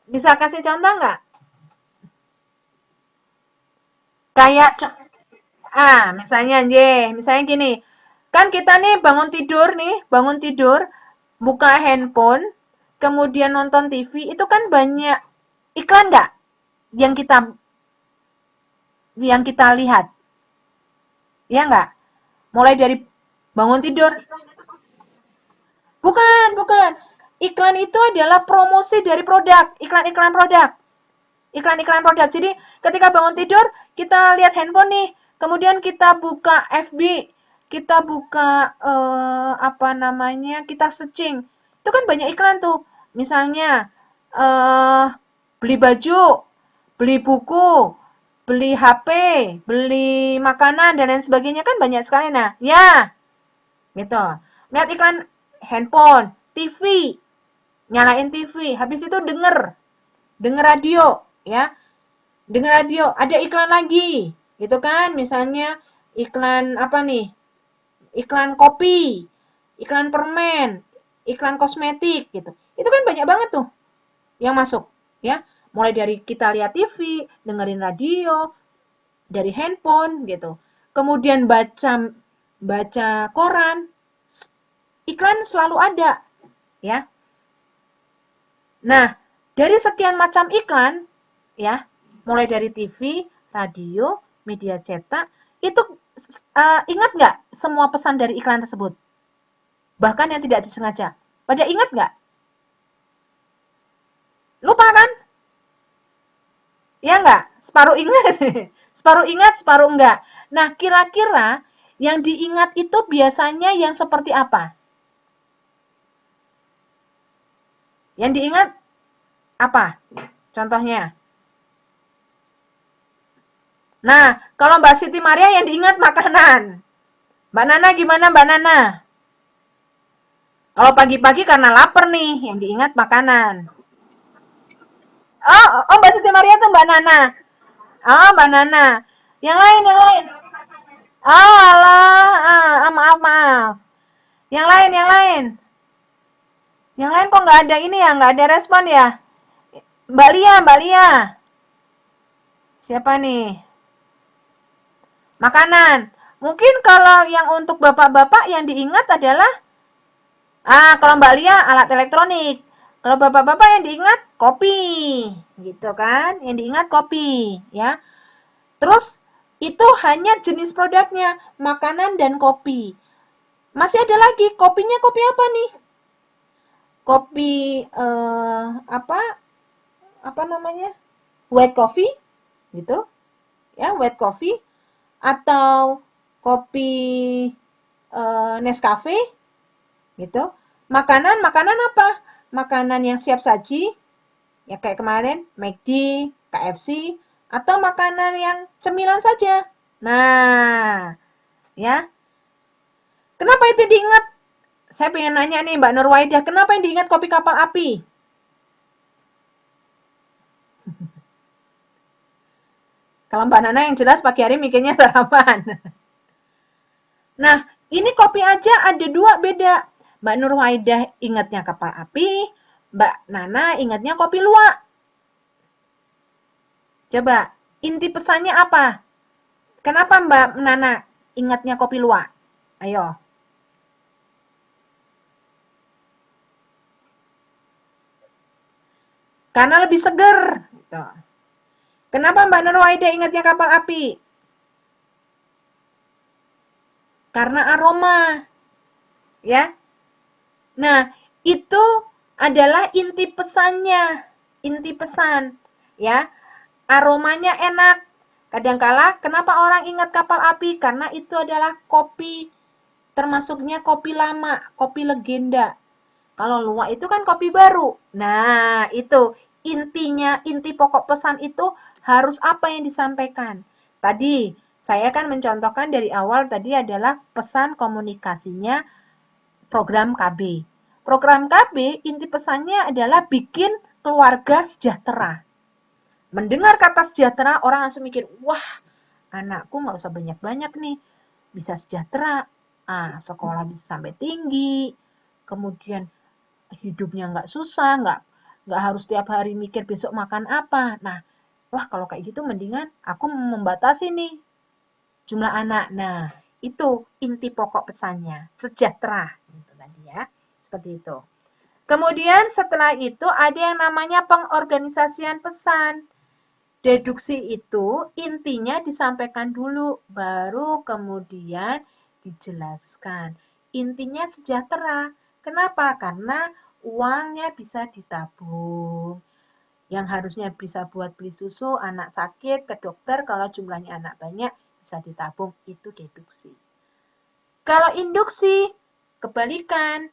Bisa kasih contoh nggak? Kayak, misalnya gini, kan kita nih bangun tidur, buka handphone, kemudian nonton TV, itu kan banyak iklan nggak yang kita lihat? Ya nggak? Mulai dari bangun tidur. Bukan. Iklan itu adalah promosi dari produk, iklan-iklan produk. Iklan-iklan produk. Jadi ketika bangun tidur, kita lihat handphone nih, kemudian kita buka FB, kita buka kita searching. Itu kan banyak iklan tuh. Misalnya beli baju, beli buku, beli HP, beli makanan dan lain sebagainya kan banyak sekali. Nah, ya. Gitu. Lihat iklan handphone, TV, nyalain TV, habis itu denger radio, ya. Denger radio, ada iklan lagi, gitu kan? Misalnya iklan apa nih? Iklan kopi, iklan permen, iklan kosmetik, gitu. Itu kan banyak banget tuh yang masuk, ya. Mulai dari kita lihat TV, dengerin radio, dari handphone, gitu. Kemudian baca koran, iklan selalu ada, ya. Nah, dari sekian macam iklan, ya, mulai dari TV, radio, media cetak, itu ingat nggak semua pesan dari iklan tersebut? Bahkan yang tidak disengaja. Pada ingat nggak? Lupa kan? Ya nggak? Separuh ingat. Separuh ingat, separuh enggak. Nah, kira-kira yang diingat itu biasanya yang seperti apa? Yang diingat apa? Contohnya. Nah, kalau Mbak Siti Maria yang diingat makanan. Mbak Nana gimana Mbak Nana? Kalau pagi-pagi karena lapar nih, yang diingat makanan. Oh, Mbak Siti Maria tuh Mbak Nana. Oh, Mbak Nana. Yang lain. Oh, alah, maaf. Yang lain. Yang lain kok nggak ada ini ya, nggak ada respon ya? Mbak Lia. Siapa nih? Makanan. Mungkin kalau yang untuk bapak-bapak yang diingat adalah, kalau Mbak Lia alat elektronik. Kalau bapak-bapak yang diingat kopi, gitu kan? Yang diingat kopi, ya. Terus itu hanya jenis produknya, makanan dan kopi. Masih ada lagi, kopinya kopi apa nih? Kopi apa namanya? White coffee, gitu. Ya, white coffee atau kopi Nescafe, gitu. Makanan apa? Makanan yang siap saji, ya kayak kemarin, McD, KFC, atau makanan yang cemilan saja. Nah, ya. Kenapa itu diingat? Saya pengen nanya nih Mbak Nurwaidah, kenapa yang diingat kopi kapal api? Kalau Mbak Nana yang jelas pagi hari mikirnya sarapan. Nah, ini kopi aja ada dua beda. Mbak Nurwaidah ingatnya kapal api, Mbak Nana ingatnya kopi luwak. Coba, inti pesannya apa? Kenapa Mbak Nana ingatnya kopi luwak? Ayo. Karena lebih seger. Gitu. Kenapa Mbak Nurwaidah ingatnya kapal api? Karena aroma. Ya. Nah, itu adalah inti pesannya. Inti pesan. Ya. Aromanya enak. Kadangkala kenapa orang ingat kapal api? Karena itu adalah kopi, termasuknya kopi lama, kopi legenda. Kalau luwak itu kan kopi baru. Nah, itu intinya, inti pokok pesan itu harus apa yang disampaikan. Tadi saya kan mencontohkan dari awal tadi adalah pesan komunikasinya program KB. Program KB inti pesannya adalah bikin keluarga sejahtera. Mendengar kata sejahtera, orang langsung mikir, wah, anakku nggak usah banyak-banyak nih, bisa sejahtera, sekolah bisa sampai tinggi, kemudian hidupnya nggak susah, nggak harus tiap hari mikir besok makan apa. Nah, wah kalau kayak gitu mendingan aku membatasi nih jumlah anak. Nah, itu inti pokok pesannya, sejahtera. Gitu tadi ya, seperti itu. Kemudian setelah itu ada yang namanya pengorganisasian pesan. Deduksi itu intinya disampaikan dulu, baru kemudian dijelaskan. Intinya sejahtera. Kenapa? Karena uangnya bisa ditabung. Yang harusnya bisa buat beli susu, anak sakit, ke dokter, kalau jumlahnya anak banyak, bisa ditabung. Itu deduksi. Kalau induksi, kebalikan.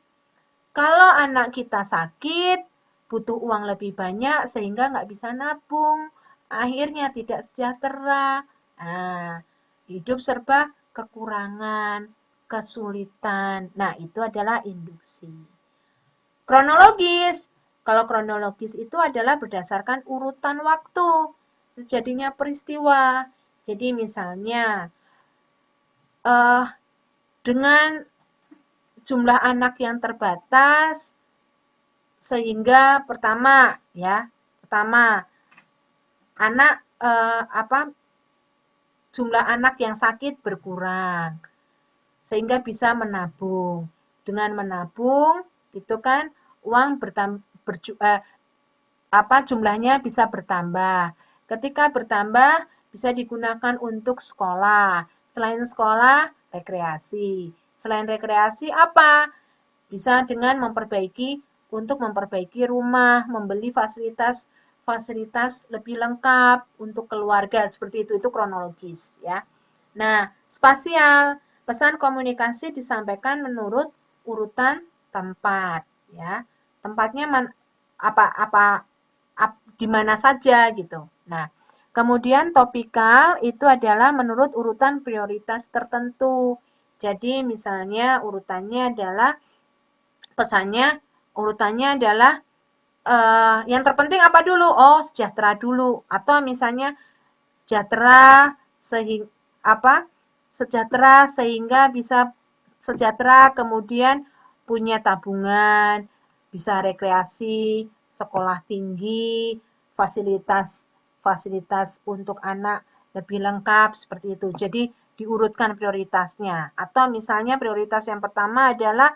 Kalau anak kita sakit, butuh uang lebih banyak sehingga nggak bisa nabung, akhirnya tidak sejahtera. Nah, hidup serba kekurangan, kesulitan. Nah, itu adalah induksi. Kronologis. Kalau kronologis itu adalah berdasarkan urutan waktu terjadinya peristiwa. Jadi misalnya dengan jumlah anak yang terbatas, sehingga pertama jumlah anak yang sakit berkurang sehingga bisa menabung. Dengan menabung itu kan uang jumlahnya bisa bertambah. Ketika bertambah bisa digunakan untuk sekolah. Selain sekolah, rekreasi. Selain rekreasi apa? Bisa dengan untuk memperbaiki rumah, membeli fasilitas lebih lengkap untuk keluarga, seperti itu kronologis ya. Nah, spasial, pesan komunikasi disampaikan menurut urutan tempat ya. Tempatnya di mana saja gitu. Nah, kemudian topikal itu adalah menurut urutan prioritas tertentu. Jadi misalnya urutannya adalah yang terpenting apa dulu? Oh, sejahtera dulu. Atau misalnya sejahtera sehingga bisa sejahtera kemudian punya tabungan, bisa rekreasi, sekolah tinggi, fasilitas untuk anak lebih lengkap seperti itu. Jadi diurutkan prioritasnya. Atau misalnya prioritas yang pertama adalah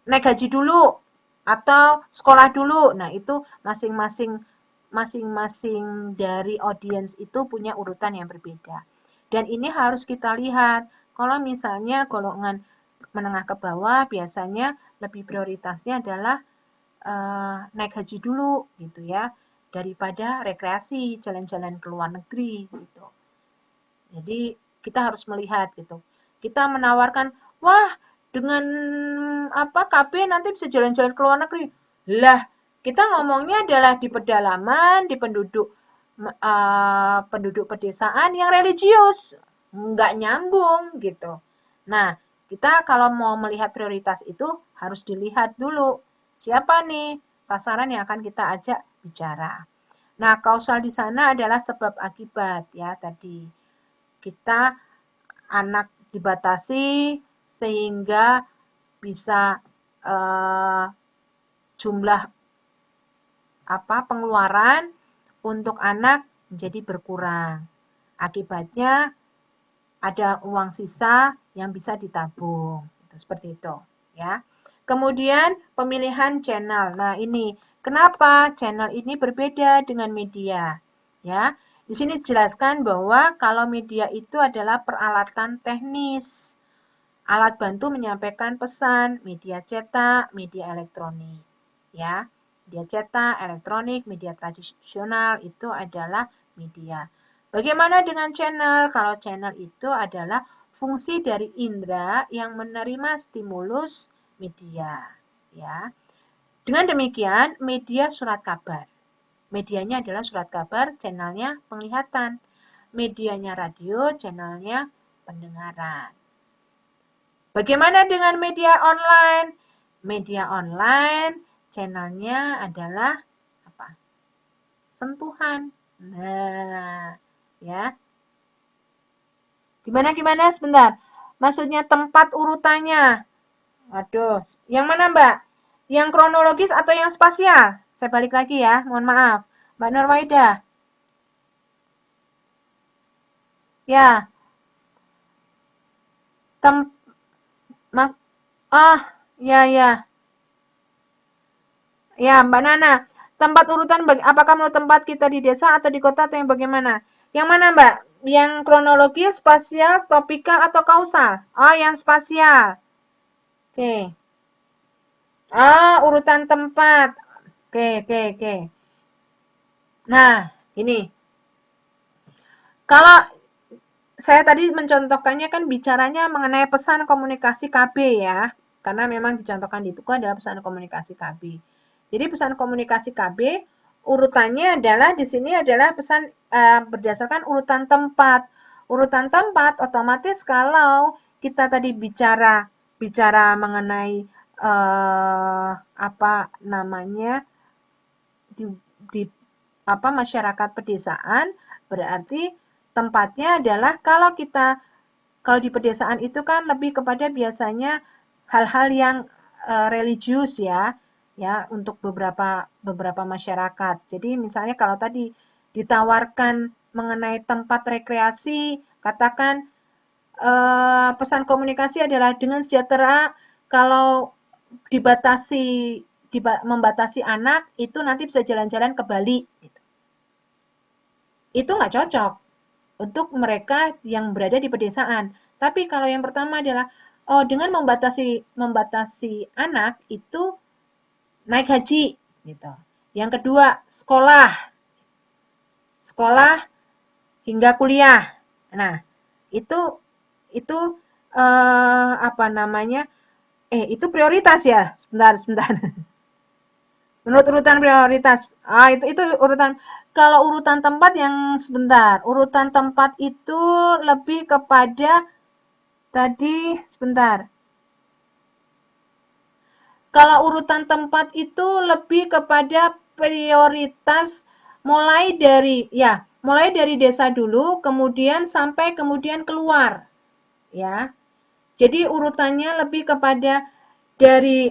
naik gaji dulu atau sekolah dulu. Nah, itu masing-masing dari audiens itu punya urutan yang berbeda. Dan ini harus kita lihat. Kalau misalnya golongan menengah ke bawah biasanya lebih prioritasnya adalah naik haji dulu gitu ya, daripada rekreasi, jalan-jalan ke luar negeri gitu. Jadi kita harus melihat gitu. Kita menawarkan, wah dengan KB nanti bisa jalan-jalan ke luar negeri. Lah, Kita ngomongnya adalah di pedalaman, di penduduk pedesaan yang religius, nggak nyambung gitu. Nah, kita kalau mau melihat prioritas itu harus dilihat dulu siapa nih sasaran yang akan kita ajak bicara. Nah, kausal di sana adalah sebab akibat ya tadi. Kita anak dibatasi sehingga bisa jumlah pengeluaran untuk anak menjadi berkurang. Akibatnya ada uang sisa yang bisa ditabung. Seperti itu, ya. Kemudian pemilihan channel. Nah, ini kenapa channel ini berbeda dengan media? Ya, di sini dijelaskan bahwa kalau media itu adalah peralatan teknis, alat bantu menyampaikan pesan, media cetak, media elektronik. Ya, media cetak, elektronik, media tradisional itu adalah media. Bagaimana dengan channel? Kalau channel itu adalah fungsi dari indera yang menerima stimulus media. Ya, dengan demikian media surat kabar. Medianya adalah surat kabar, channelnya penglihatan. Medianya radio, channelnya pendengaran. Bagaimana dengan media online? Media online channelnya adalah apa? Sentuhan. Nah, ya. Gimana? Sebentar. Maksudnya tempat urutannya. Waduh, yang mana Mbak? Yang kronologis atau yang spasial? Saya balik lagi ya, mohon maaf. Mbak Nurwaida. Ya. Ya. Ya, Mbak Nana. Tempat urutan, apakah menurut tempat kita di desa atau di kota atau yang bagaimana? Yang mana, Mbak? Yang kronologis, spasial, topikal, atau kausal? Oh, yang spasial. Oke. Urutan tempat. Oke. Nah, ini. Kalau saya tadi mencontohkannya kan bicaranya mengenai pesan komunikasi KB ya. Karena memang dicontohkan di buku adalah pesan komunikasi KB. Jadi pesan komunikasi KB urutannya adalah di sini adalah pesan berdasarkan urutan tempat. Urutan tempat otomatis kalau kita tadi bicara mengenai apa namanya di masyarakat pedesaan berarti tempatnya adalah kalau di pedesaan itu kan lebih kepada biasanya hal-hal yang religius ya untuk beberapa masyarakat. Jadi misalnya kalau tadi ditawarkan mengenai tempat rekreasi, katakan pesan komunikasi adalah dengan sejahtera kalau membatasi anak itu nanti bisa jalan-jalan ke Bali. Itu nggak cocok untuk mereka yang berada di pedesaan. Tapi kalau yang pertama adalah dengan membatasi anak itu naik haji gitu. Yang kedua, sekolah hingga kuliah. Nah, itu itu prioritas ya. Sebentar. Menurut urutan prioritas. Itu urutan. Kalau urutan tempat yang sebentar. Urutan tempat itu lebih kepada tadi sebentar. Kalau urutan tempat itu lebih kepada prioritas mulai dari desa dulu, kemudian sampai kemudian keluar. Ya. Jadi urutannya lebih kepada dari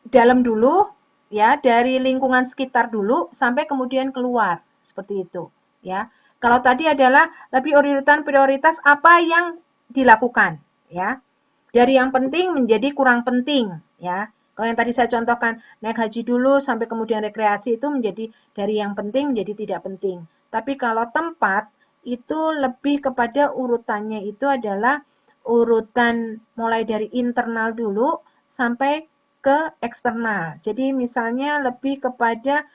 dalam dulu, ya, dari lingkungan sekitar dulu sampai kemudian keluar. Seperti itu, ya. Kalau tadi adalah lebih urutan prioritas apa yang dilakukan, ya. Dari yang penting menjadi kurang penting, ya. Kalau yang tadi saya contohkan, naik haji dulu sampai kemudian rekreasi itu menjadi dari yang penting menjadi tidak penting. Tapi kalau tempat itu lebih kepada urutannya itu adalah urutan mulai dari internal dulu sampai ke eksternal. Jadi misalnya lebih kepada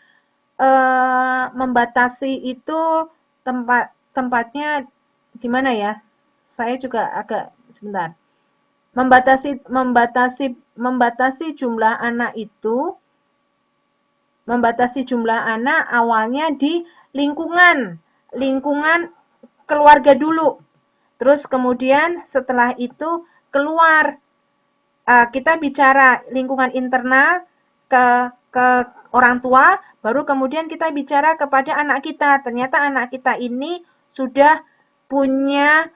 membatasi itu tempatnya gimana ya? Saya juga agak sebentar. Membatasi jumlah anak itu membatasi jumlah anak awalnya di lingkungan keluarga dulu. Terus kemudian setelah itu keluar, kita bicara lingkungan internal ke orang tua, baru kemudian kita bicara kepada anak kita. Ternyata anak kita ini sudah punya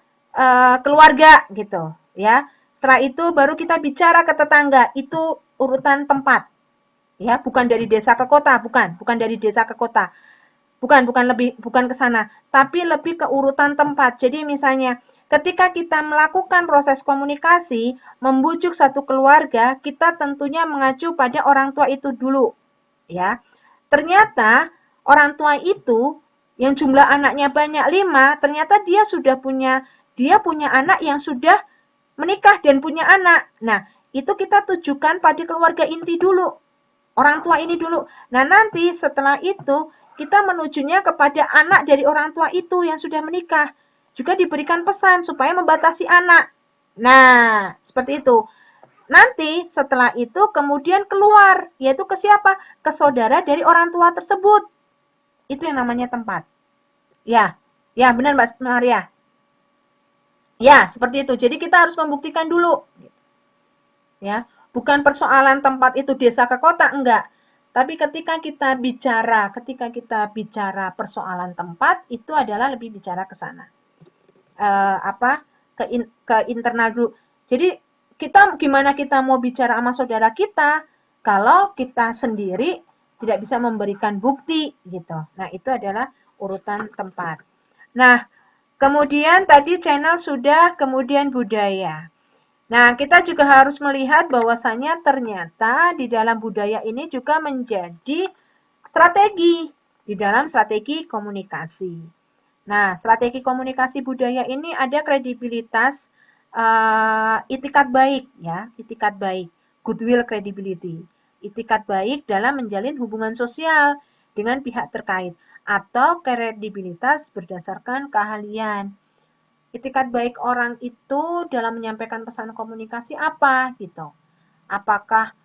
keluarga gitu, ya. Setelah itu baru kita bicara ke tetangga. Itu urutan tempat. Ya, bukan dari desa ke kota, bukan dari desa ke kota. Bukan ke sana, tapi lebih ke urutan tempat. Jadi misalnya ketika kita melakukan proses komunikasi, membujuk satu keluarga, kita tentunya mengacu pada orang tua itu dulu, ya. Ternyata orang tua itu yang jumlah anaknya banyak 5, ternyata dia punya anak yang sudah menikah dan punya anak. Nah, itu kita tujukan pada keluarga inti dulu. Orang tua ini dulu. Nah, nanti setelah itu kita menujunya kepada anak dari orang tua itu yang sudah menikah. Juga diberikan pesan supaya membatasi anak. Nah, seperti itu. Nanti setelah itu kemudian keluar, yaitu ke siapa? Ke saudara dari orang tua tersebut. Itu yang namanya tempat. Ya, ya benar Mbak Maria. Ya, seperti itu. Jadi kita harus membuktikan dulu. Ya, bukan persoalan tempat itu desa ke kota, enggak. Tapi ketika kita bicara persoalan tempat, itu adalah lebih bicara ke sana. Ke internal dulu. Jadi gimana kita mau bicara sama saudara kita kalau kita sendiri tidak bisa memberikan bukti gitu. Nah, itu adalah urutan tempat. Nah, kemudian tadi channel sudah, kemudian budaya. Nah, kita juga harus melihat bahwasanya ternyata di dalam budaya ini juga menjadi strategi, di dalam strategi komunikasi. Nah, strategi komunikasi budaya ini ada kredibilitas, itikat baik, ya, itikat baik, goodwill credibility, itikat baik dalam menjalin hubungan sosial dengan pihak terkait, atau kredibilitas berdasarkan keahlian. Itikat baik orang itu dalam menyampaikan pesan komunikasi apa gitu. Apakah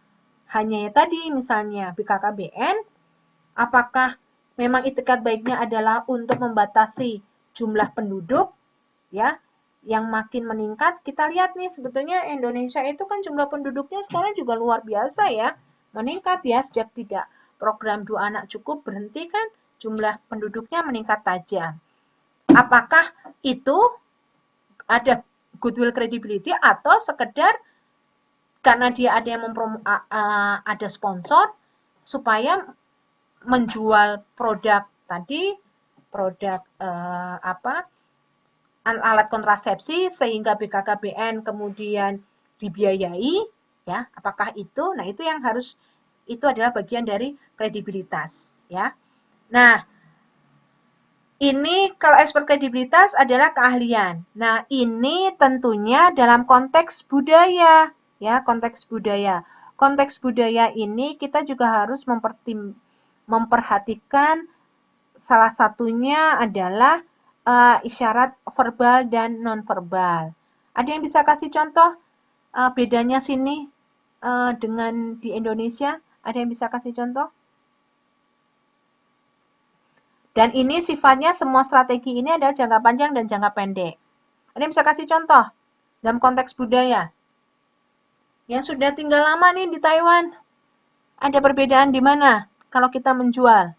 hanya ya tadi misalnya BKKBN, apakah memang itikat baiknya adalah untuk membatasi jumlah penduduk ya yang makin meningkat. Kita lihat nih sebetulnya Indonesia itu kan jumlah penduduknya sekarang juga luar biasa ya, meningkat ya sejak tidak program 2 anak cukup berhenti kan jumlah penduduknya meningkat tajam. Apakah itu ada goodwill credibility atau sekedar karena dia ada yang ada sponsor supaya menjual produk tadi, produk alat kontrasepsi sehingga BKKBN kemudian dibiayai, ya. Apakah itu? Nah, itu adalah bagian dari kredibilitas, ya. Nah, ini kalau ekspert kredibilitas adalah keahlian. Nah, ini tentunya dalam konteks budaya, ya, konteks budaya. Konteks budaya ini kita juga harus memperhatikan salah satunya adalah isyarat verbal dan nonverbal. Ada yang bisa kasih contoh bedanya sini dengan di Indonesia? Ada yang bisa kasih contoh? Dan ini sifatnya semua strategi ini ada jangka panjang dan jangka pendek. Ada yang bisa kasih contoh dalam konteks budaya? Yang sudah tinggal lama nih di Taiwan, ada perbedaan di mana kalau kita menjual?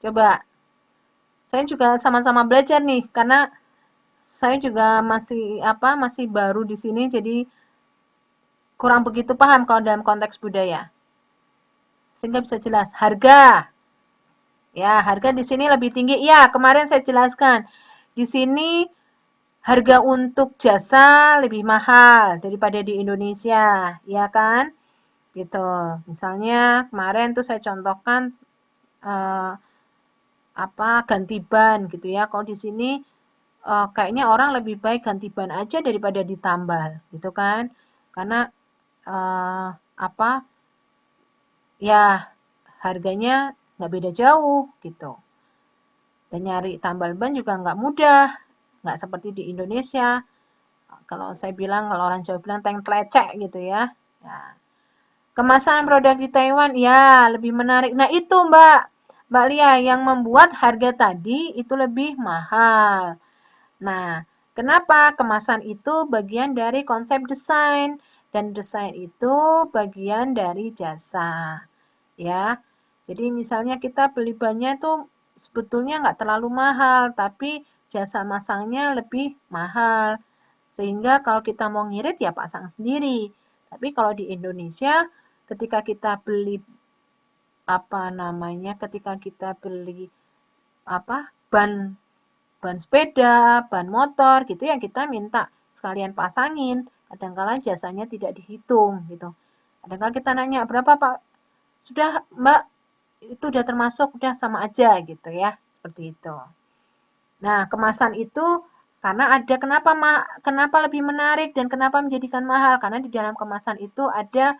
Coba, saya juga sama-sama belajar nih, karena saya juga masih baru di sini, jadi kurang begitu paham kalau dalam konteks budaya. Sehingga bisa jelas harga. Ya, harga di sini lebih tinggi. Ya, kemarin saya jelaskan. Di sini harga untuk jasa lebih mahal daripada di Indonesia, ya kan? Gitu. Misalnya kemarin tuh saya contohkan ganti ban gitu ya. Kalau di sini kayaknya orang lebih baik ganti ban aja daripada ditambal, gitu kan? Karena ya harganya nggak beda jauh gitu. Dan nyari tambal ban juga nggak mudah, nggak seperti di Indonesia. Kalau orang Jawa bilang tank telecek gitu ya. Nah, Kemasan produk di Taiwan, ya lebih menarik. Nah itu Mbak Lia, yang membuat harga tadi itu lebih mahal. Nah, kenapa? Kemasan itu bagian dari konsep desain, dan desain itu bagian dari jasa. Ya, jadi misalnya kita beli bannya itu sebetulnya nggak terlalu mahal, tapi jasa masangnya lebih mahal. Sehingga kalau kita mau ngirit ya pasang sendiri. Tapi kalau di Indonesia ketika kita beli ketika kita beli ban ban sepeda, ban motor gitu ya kita minta sekalian pasangin. Kadang-kala jasanya tidak dihitung gitu. Kadang-kala kita nanya berapa Pak? Sudah Mbak, itu udah termasuk, udah sama aja gitu ya. Seperti itu. Nah, kemasan itu karena ada kenapa lebih menarik dan kenapa menjadikan mahal? Karena di dalam kemasan itu ada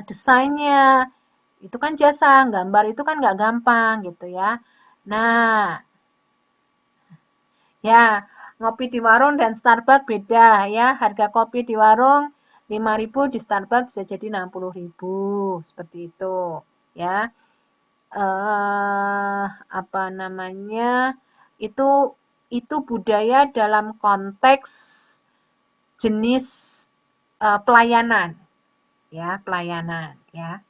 desainnya. Itu kan jasa, gambar itu kan nggak gampang gitu ya. Nah, ya, ngopi di warung dan Starbucks beda ya. Harga kopi di warung 5.000, di Starbucks bisa jadi 60.000. Seperti itu ya. Apa namanya? Itu budaya dalam konteks jenis pelayanan ya, pelayanan ya.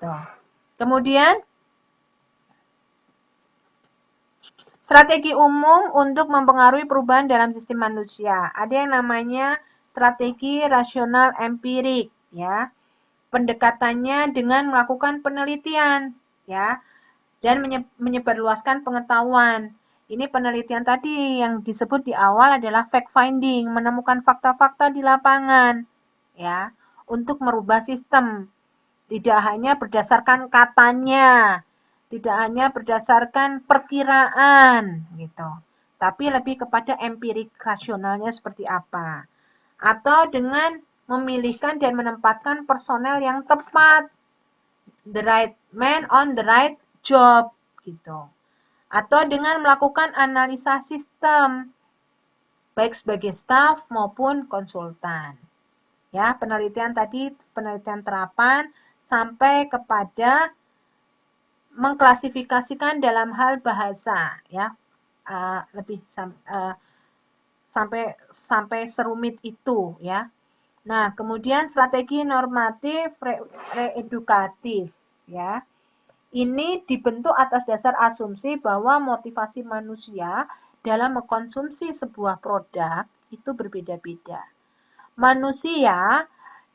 Tuh. Kemudian strategi umum untuk mempengaruhi perubahan dalam sistem manusia. Ada yang namanya strategi rasional empirik, ya. Pendekatannya dengan melakukan penelitian, ya, dan menyebarluaskan pengetahuan. Ini penelitian tadi yang disebut di awal adalah fact finding, menemukan fakta-fakta di lapangan, ya, untuk merubah sistem. Tidak hanya berdasarkan katanya, tidak hanya berdasarkan perkiraan gitu, tapi lebih kepada empirik rasionalnya seperti apa. Atau dengan memilihkan dan menempatkan personel yang tepat, the right man on the right job gitu. Atau dengan melakukan analisa sistem, baik sebagai staf maupun konsultan. Ya, penelitian tadi penelitian terapan sampai kepada mengklasifikasikan dalam hal bahasa ya, lebih sampai serumit itu ya. Nah, kemudian strategi normatif reedukatif ya. Ini dibentuk atas dasar asumsi bahwa motivasi manusia dalam mengkonsumsi sebuah produk itu berbeda-beda. Manusia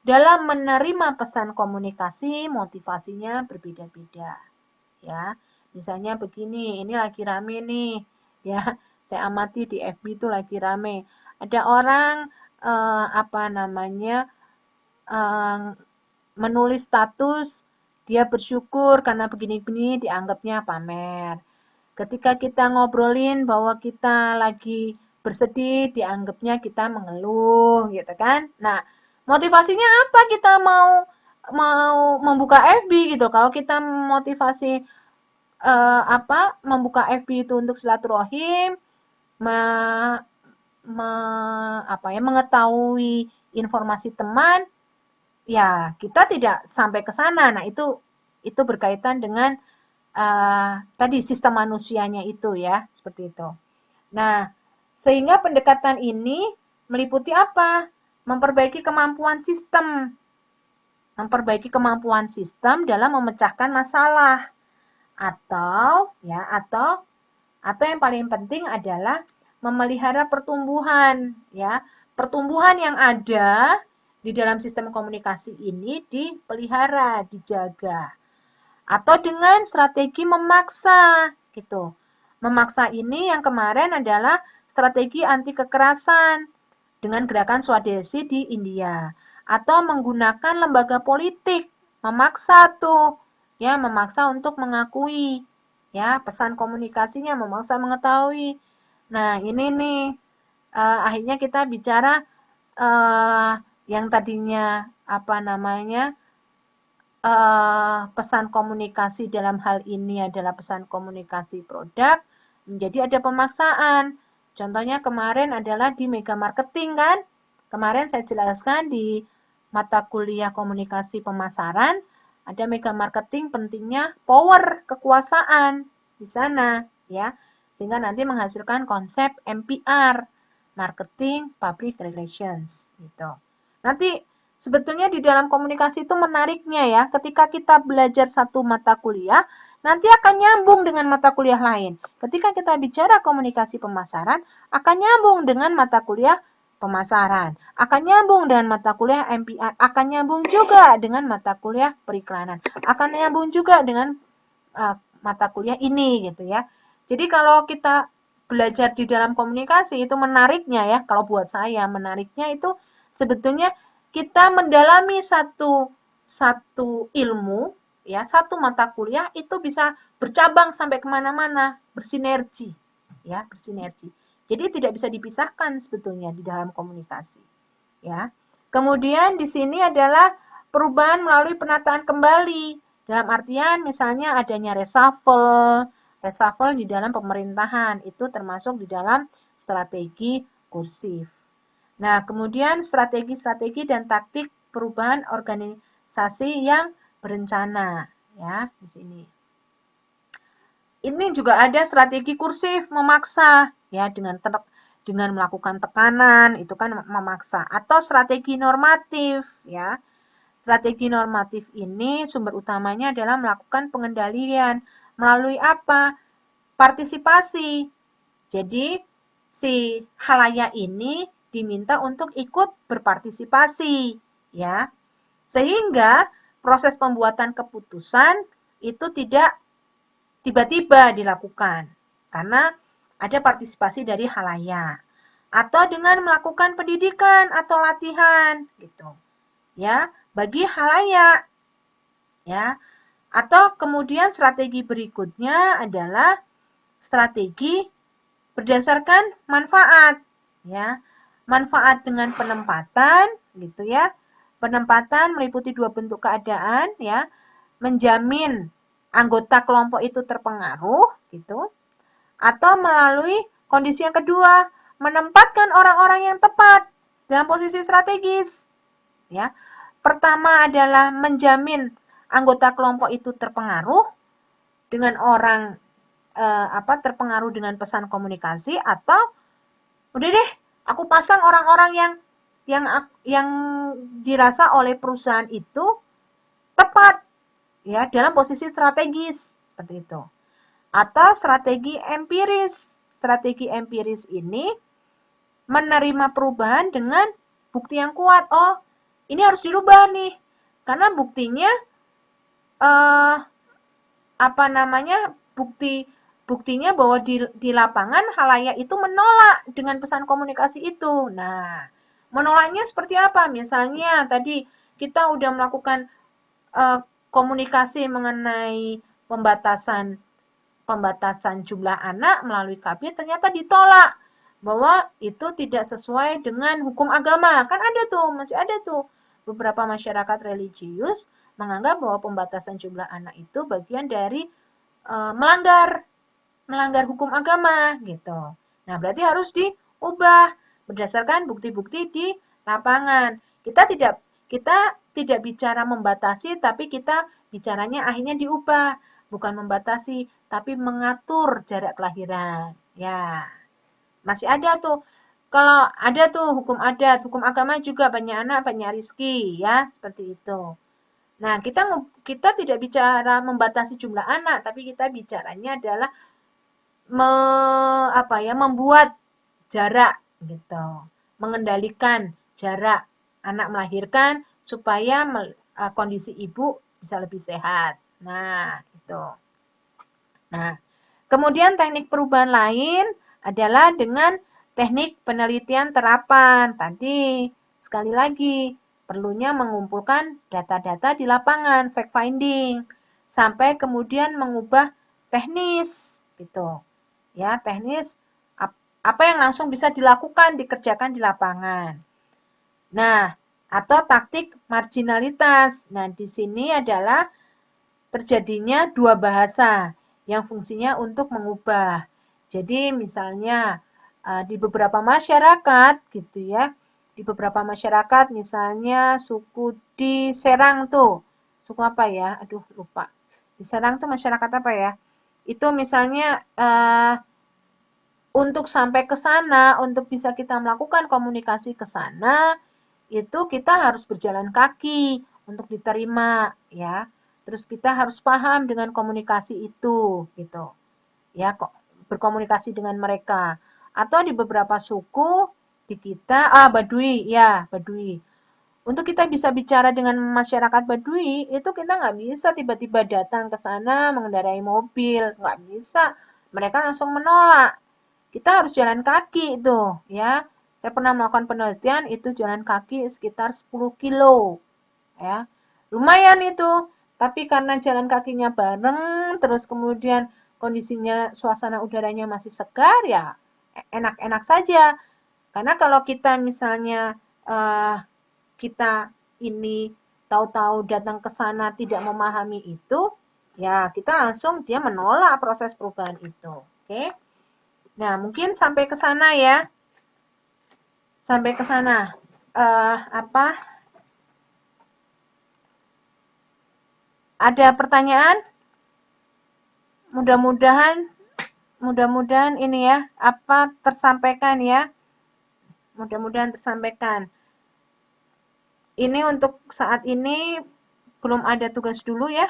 dalam menerima pesan komunikasi motivasinya berbeda-beda. Ya, misalnya begini, ini lagi rame nih, ya, saya amati di FB itu lagi rame. Ada orang menulis status dia bersyukur karena begini-begini dianggapnya pamer. Ketika kita ngobrolin bahwa kita lagi bersedih dianggapnya kita mengeluh gitu kan. Nah, motivasinya apa kita mau membuka FB gitu. Kalau kita motivasi membuka FB itu untuk silaturahim, mengetahui informasi teman, ya kita tidak sampai ke sana. Nah, itu berkaitan dengan tadi sistem manusianya itu ya, seperti itu. Nah, sehingga pendekatan ini meliputi apa? Memperbaiki kemampuan sistem. Memperbaiki kemampuan sistem dalam memecahkan masalah. Atau yang paling penting adalah memelihara pertumbuhan ya. Pertumbuhan yang ada di dalam sistem komunikasi ini dipelihara, dijaga. Atau dengan strategi memaksa gitu. Memaksa ini yang kemarin adalah strategi anti kekerasan dengan gerakan Swadesi di India. Atau menggunakan lembaga politik, memaksa memaksa untuk mengakui ya pesan komunikasinya, memaksa mengetahui. Nah, ini nih akhirnya kita bicara yang tadinya pesan komunikasi dalam hal ini adalah pesan komunikasi produk, menjadi ada pemaksaan. Contohnya kemarin adalah di mega marketing kan. Kemarin saya jelaskan di mata kuliah komunikasi pemasaran, ada mega marketing, pentingnya power, kekuasaan di sana, ya. Sehingga nanti menghasilkan konsep MPR, marketing public relations, gitu. Nanti sebetulnya di dalam komunikasi itu menariknya ya, ketika kita belajar satu mata kuliah, nanti akan nyambung dengan mata kuliah lain. Ketika kita bicara komunikasi pemasaran, akan nyambung dengan mata kuliah pemasaran, akan nyambung dengan mata kuliah MPR, akan nyambung juga dengan mata kuliah periklanan, akan nyambung juga dengan mata kuliah ini gitu ya. Jadi kalau kita belajar di dalam komunikasi itu menariknya ya, kalau buat saya menariknya itu sebetulnya kita mendalami satu ilmu ya, satu mata kuliah itu bisa bercabang sampai kemana-mana, bersinergi ya, bersinergi. Jadi tidak bisa dipisahkan sebetulnya di dalam komunikasi ya. Kemudian di sini adalah perubahan melalui penataan kembali. Dalam artian misalnya adanya reshuffle di dalam pemerintahan, itu termasuk di dalam strategi kursif. Nah, kemudian strategi-strategi dan taktik perubahan organisasi yang berencana, ya, di sini. Ini juga ada strategi kursif memaksa, ya, dengan melakukan tekanan, itu kan memaksa, atau strategi normatif, ya. Strategi normatif ini sumber utamanya adalah melakukan pengendalian melalui apa? Partisipasi. Jadi, si khalayak ini diminta untuk ikut berpartisipasi, ya. Sehingga proses pembuatan keputusan itu tidak tiba-tiba dilakukan karena ada partisipasi dari khalayak atau dengan melakukan pendidikan atau latihan gitu. Ya, bagi khalayak ya. Atau kemudian strategi berikutnya adalah strategi berdasarkan manfaat ya. Manfaat dengan penempatan gitu ya. Penempatan meliputi dua bentuk keadaan ya. Menjamin anggota kelompok itu terpengaruh gitu. Atau melalui kondisi yang kedua, menempatkan orang-orang yang tepat dalam posisi strategis ya. Pertama adalah menjamin anggota kelompok itu terpengaruh dengan orang terpengaruh dengan pesan komunikasi, atau udah deh aku pasang orang-orang yang dirasa oleh perusahaan itu tepat ya dalam posisi strategis seperti itu. Atau strategi empiris. Strategi empiris ini menerima perubahan dengan bukti yang kuat. Oh, ini harus dirubah nih. Karena buktinya buktinya bahwa di lapangan khalayak itu menolak dengan pesan komunikasi itu. Nah, menolaknya seperti apa? Misalnya tadi kita udah melakukan komunikasi mengenai pembatasan jumlah anak melalui KB, ternyata ditolak bahwa itu tidak sesuai dengan hukum agama. Kan masih ada tuh beberapa masyarakat religius menganggap bahwa pembatasan jumlah anak itu bagian dari melanggar hukum agama gitu. Nah, berarti harus diubah berdasarkan bukti-bukti di lapangan. Kita tidak bicara membatasi, tapi kita bicaranya akhirnya diubah, bukan membatasi, tapi mengatur jarak kelahiran. Ya, masih ada tuh. Kalau ada tuh hukum adat, hukum agama juga banyak anak, banyak rezeki, ya, seperti itu. Nah, kita tidak bicara membatasi jumlah anak, tapi kita bicaranya adalah membuat jarak gitu, mengendalikan jarak anak melahirkan supaya kondisi ibu bisa lebih sehat. Nah, itu. Nah, kemudian teknik perubahan lain adalah dengan teknik penelitian terapan. Tadi sekali lagi perlunya mengumpulkan data-data di lapangan, fact finding, sampai kemudian mengubah teknis gitu. Ya, teknis apa yang langsung bisa dilakukan, dikerjakan di lapangan. Nah, atau taktik marginalitas. Nah, di sini adalah terjadinya dua bahasa yang fungsinya untuk mengubah. Jadi misalnya di beberapa masyarakat gitu ya, di beberapa masyarakat, misalnya suku di Serang tuh, suku apa ya? Aduh, lupa. Di Serang tuh masyarakat apa ya? Itu misalnya untuk sampai ke sana, untuk bisa kita melakukan komunikasi ke sana, itu kita harus berjalan kaki untuk diterima, ya. Terus kita harus paham dengan komunikasi itu, gitu. Ya, kok berkomunikasi dengan mereka. Atau di beberapa suku di kita, Baduy, ya, Baduy. Untuk kita bisa bicara dengan masyarakat Baduy, itu kita nggak bisa tiba-tiba datang ke sana mengendarai mobil, nggak bisa. Mereka langsung menolak. Kita harus jalan kaki itu, ya. Saya pernah melakukan penelitian itu jalan kaki sekitar 10 kilo, ya. Lumayan itu, tapi karena jalan kakinya bareng, terus kemudian kondisinya suasana udaranya masih segar, ya enak-enak saja. Karena kalau kita misalnya kita ini tahu-tahu datang ke sana tidak memahami itu, ya kita langsung dia menolak proses perubahan itu. Oke. Nah, mungkin sampai ke sana ya. Sampai ke sana. Ada pertanyaan? Mudah-mudahan ini ya, tersampaikan ya. Mudah-mudahan tersampaikan. Ini untuk saat ini belum ada tugas dulu ya.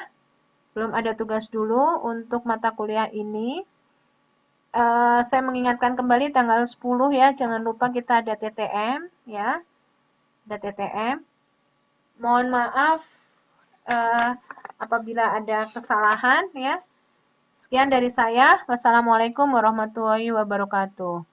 Belum ada tugas dulu untuk mata kuliah ini. Saya mengingatkan kembali tanggal 10 ya, jangan lupa kita ada TTM ya. Ada TTM. Mohon maaf apabila ada kesalahan ya. Sekian dari saya. Wassalamualaikum warahmatullahi wabarakatuh.